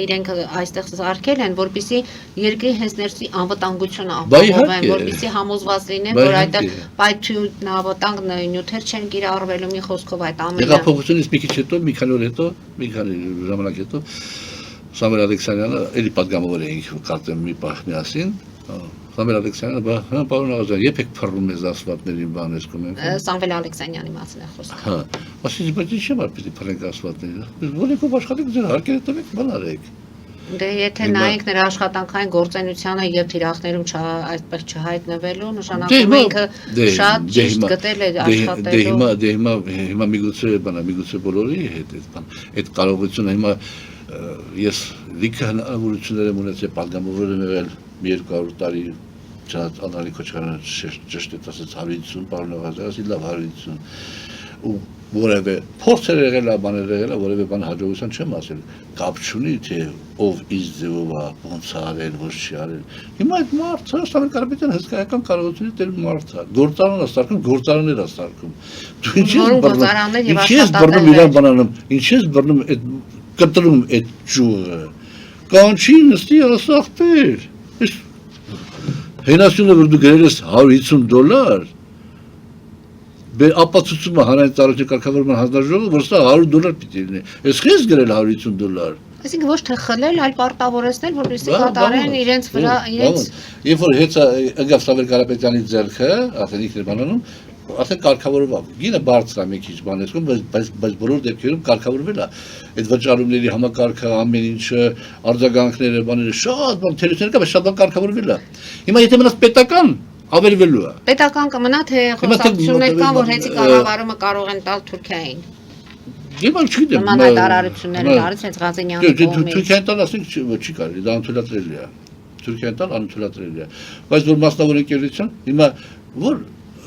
իրենք այստեղ սարքել են, որպեսզի երկրի հենց ներսի անվտանգությունը ապահովեն, որպեսզի համոզված լինեն, որ այդտեղ պայթյուն անվտանգ նյութեր չեն կիրառվելու, մի խոսքով այդ ամենը։ Հեղափոխությունից մի քիչ հետո, մի քանի օր հետո, մի քանի ժամանակ հետո Սամվել Ալեքսանյանը էլի պատգամավոր էինք կարծեմ մի պահ միասին, Սամվել Ալեքսանյանը, պարոն Աղազյան, երբ եք փռնում ես ասվածներին բան ես կոմեն։ Սամվել Ալեքսանյանի մասին է խոսքը։ Հա, ասես բայց ինչ եմ պիտի փռենք ասվածներին։ Ոլիկով աշխատեք ձեր հարկերը տվեք, բան արեք։ Դե եթե նայենք նրա աշխատանքային գործունեությանը եւ թիրախներում այդպես չհայտնվելու, նշանակում է ինքը շատ ճիշտ գտել է աշխատելու։ Դե հիմա միգուցե բոլորի հետ այդ կարողությունը հիմա ես լիքը հնարավորություններ եմ ունեցել պատգամավոր եմ եղել մի 200 տարի չնայած Անդրանիկ Քոչարյանը ճշտեց ասեց 150 պարոն Աղազյան, ասի լավ 150 ու որևէ փորձեր եղել է, բաներ եղել է, որևէ բան հաջողության չեմ ասել, կապ չունի թե ով ինչ ձևով է, ոնց է արել, ոչ չի արել։ Հիմա այդ մարդը Սամվել Կարապետյան հսկայական կարողությունի տեր մարդ է, գործարան է սարքում, գործարաններ է սարքում։ Դու ինչ ես բռնում իրան բանանում, ինչ ես բռնում այդ կտրում այդ ճյուղը, կանչի նստի ասախպեր, հենասյունը, որ դու գրել ես $150, ապացուցում է հանրային ծառայության կարգավորման հանձնաժողովը, որ սա $100 պիտի լինի, ես խես գրել $150։ Այսինքն ոչ թե խլել, այլ պարտավորեցնել, որպեսզի կատարեն իրենց վրա, իրենց։ Երբ որ հեծա ընկավ Սամվել Կարապետյանի ձեռքը, արդեն ինքն է բանանում, արդեն կարգավորվավ։ Գինը բարձր է մի քիչ բանեցքում, բայց բոլոր դեպքերում կարգավորվել է։ Այդ վճարումների համակարգը, ամեն ինչը, արձագանքները, բաները շատ բան թերություններ կա, բայց շատ բան կարգավորվել է։ Հիմա եթե մնաց պետական, ավերվելու է։ Պետական կմնա, թե խոսակցություններ կան, որ հեծի կառավարումը կարող են տալ Թուրքիային։ Հիմա չգիտեմ։ Նման հայտարարություններ արեց հենց Ղազենյանի կողմից։ Թուրքիան տալ ասենք չի կարելի, դա անթույլատրելի է։ Թուրքիան տալ անթույլատրելի է։ Բայց որ մասնավոր ընկերություն, հիմա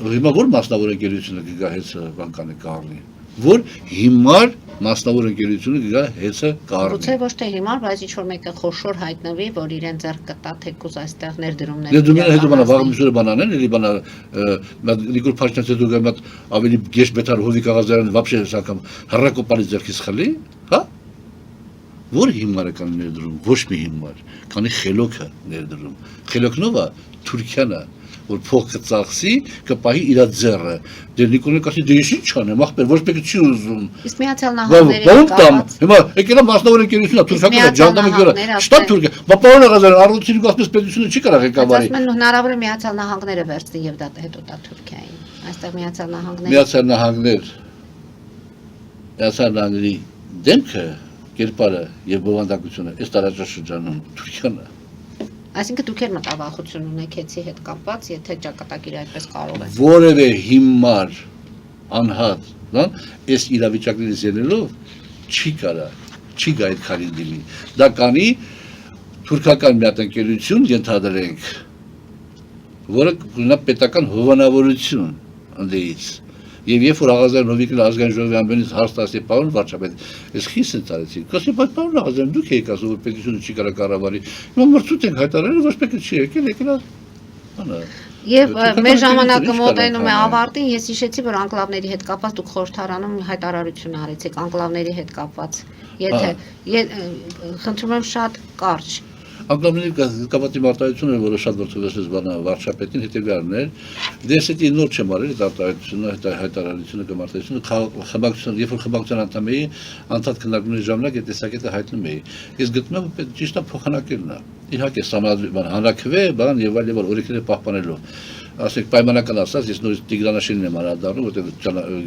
որ մասնավոր ընկերությունը կգա հեծը բանկանի կառնի, որ հիմար մասնավոր ընկերությունը կգա հեծը կառնի։ Գուցե ոչ թե հիմար, բայց ինչ որ մեկը խոշոր հայտնվի, որ իրեն ձեռք կտա թեկուզ այստեղ ներդրումներ։ Դե դու մենա հետո բանա վաղ միշտ բանանեն, էլի բանա Նիկոլ Փաշինյանից հետո գա մատ ավելի գեշ բետար Հովիկ Աղազարյանը вообще հսակամ հռակոպանի ձեռքից խլի, հա։ Որ հիմարը կան ներդրում, ոչ մի հիմար, քանի խելոքը ներդրում։ Խելոքնով է Թուրքիանը որ փող կծախսի, կպահի իր ձեռը։ Դե Նիկոլը կասի դե ես ինչ անեմ, ախպեր, ոչ մեկը չի ուզում։ Իսկ Միացյալ Նահանգների կապած։ Հիմա եկել է մասնավոր ընկերությունը, թուրքական ջանդամի գյուղը։ Շտապ Թուրքիա։ Բա պարոն Աղազարյան, առողջի ասպես պետությունը չի կարող ղեկավարի։ Ասում են հնարավոր է Միացյալ Նահանգները վերցնի եւ դա հետո տա Թուրքիային։ Այստեղ Միացյալ Նահանգների դեմքը, կերպարը եւ բովանդակությունը այս տարածաշրջանում Թուրքիան է։ Այսինքն դուք էլ մտավախություն ունեք հեցի հետ կապված, եթե ճակատագիրը այդպես կարող է։ Որևէ հիմար անհատ, լան, այս իրավիճակներից ելնելով չի կարա, չի գա այդ քարին դիմի։ Դա կանի թուրքական մի հատ ընկերություն ենթադրենք, որը կունենա պետական հովանավորություն ընդդեից։ Եվ երբ որ Աղազարյան Հովիկն ազգային ժողովի ամենից հարց տասի պարոն վարչապետ, այս խիստ են ծարեցին։ Կասի, բայց պարոն Աղազարյան, դուք եք ասում, որ պետությունը չի կարա կառավարի։ Հիմա մրցույթ ենք հայտարարել, ոչ պետք է չի եկել բանը։ Եվ մեր ժամանակը մոտենում է ավարտին, ես հիշեցի, որ անկլավների հետ կապված դուք խորհրդարանում հայտարարություն արեցիք անկլավների հետ կապված։ Եթե խնդրում եմ շատ կարճ։ Անկլավների կապվածի մարտահայտությունը, որը շատ որդովեցրեց բանը վարչապետին, հետևյալն էր, դες էդի նոր չեմ արել այդ արտահայտությունը, հայտարարությունը կամ արտահայտությունը, խմբակցության, երբ որ խմբակցության անդամ էի, անդադ քննարկումների ժամանակ այդ տեսակետը հայտնում էի։ Ես գտնում եմ, պետք ճիշտ է փոխանակելն է։ Իհարկե, հանրաքվե, բան եւ այլ օրենքները պահպանելով։ Ասենք պայմանական ասած, ես նորից Տիգրանաշենին եմ անդառնում, որտեղ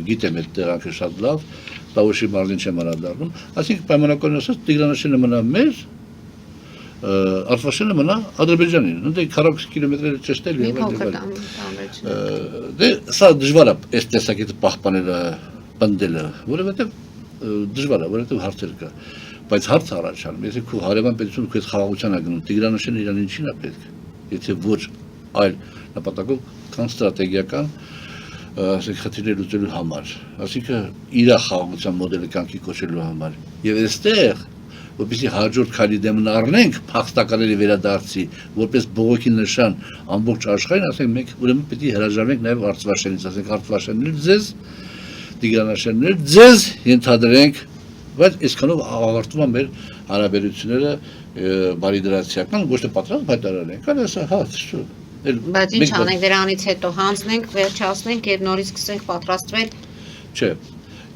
գիտեմ այդ տեղանքը շատ լավ, Տավուշի մարզին չեմ անդառնում։ Ասենք պայմանական ասած, Տիգրանաշենը մնա մեր, Արտվաշենը մնա Ադրբեջանին, դե 40 կիլոմետրերը ճշտել եւ այլ։ Դե սա դժվար է այս տեսակետը պահպանելը, բնդելը, որովհետեւ դժվար է, որովհետեւ հարցեր կա։ Բայց հարցը առաջանում, եթե քո հարևան պետությունը քո խաղաղության է գնում, Տիգրանաշենը իրան ինչին է պետք, եթե ոչ այլ նպատակով կան ստրատեգիական ասենք խնդիրներ լուծելու համար, ասիկա իր խաղաղության մոդելը կյանքի կոչելու համար։ Եվ այստեղ որպեսզի հաջորդ քայլի դեմն առնենք փախստականների վերադարձի, որպես բողոքի նշան ամբողջ աշխարհին, ասենք մենք ուրեմն պետք է հրաժարվենք նաև Արտվաշենից, ասենք Արտվաշեններ ձեզ, Տիգրանաշեններ ձեզ ենթադրենք, բայց այսքանով ավարտվում է մեր հարաբերությունները բարիդրացիական, ոչ թե պատրաստ հայտարարենք, այլ ասա հա, շո։ Բայց ինչ անենք դրանից հետո հանձնենք, վերջացնենք եւ նորից սկսենք պատրաստվել։ Չէ,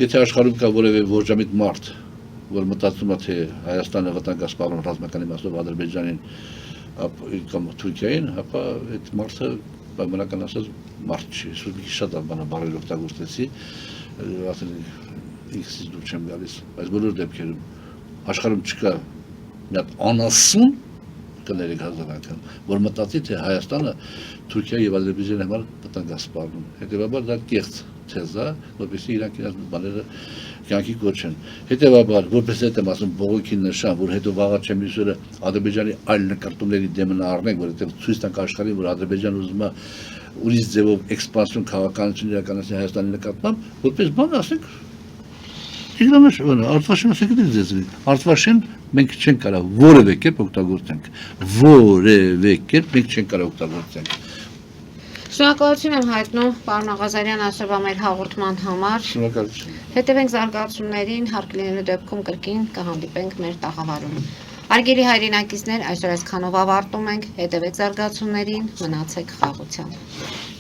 եթե աշխարհում կա որևէ որջամիտ մարդ, որ մտածում է թե Հայաստանը վտանգ է սպառնում ռազմական իմաստով Ադրբեջանին կամ Թուրքիային, ապա այդ մարդը պայմանական ասած մարդ չի, մի շատ բառեր օգտագործեցի, ասել ինքսից դուր չեմ գալիս, բայց բոլոր դեպքերում աշխարհում չկա մի հատ անասուն կներեք հազար անգամ, որ մտածի թե Հայաստանը Թուրքիայի եւ Ադրբեջանի համար վտանգ է սպառնում։ Հետևաբար դա կեղծ թեզ է, որպեսզի իրանք իրենց բաները կյանքի կոչեն։ Հետևաբար, որպես այդ եմ ասում, բողոքի նշան, որ հետո վաղը չեմ իսուրը Ադրբեջանի այլ նկարտումների դեմն առնենք, որովհետև ցույց տանք աշխարհին, որ Ադրբեջանը ուզում է ուրիշ ձևով էքսպանսիոն քաղաքականություն իրականացնել Հայաստանի նկատմամբ, որպես բան ասենք Տիգրանաշենը, Արտվաշենը սեկրետարի ձեզրի։ Արտվաշեն մենք չենք կարող որևէ կերպ օգտագործենք։ Որևէ կերպ մենք չենք կարող օգտագործենք։ Շնորհակալություն եմ հայտնում պարոն Աղազարյան այսօրվա մեր հաղորդման համար։ Շնորհակալություն։ Հետևենք զարգացումներին, հարկ լինելու դեպքում կրկին կհանդիպենք մեր տաղավարում։ Հարգելի հայրենակիցներ, այսօր այսքանով ավարտում ենք։ Հետևեք զարգացումներին, մնացեք խաղաղությամբ։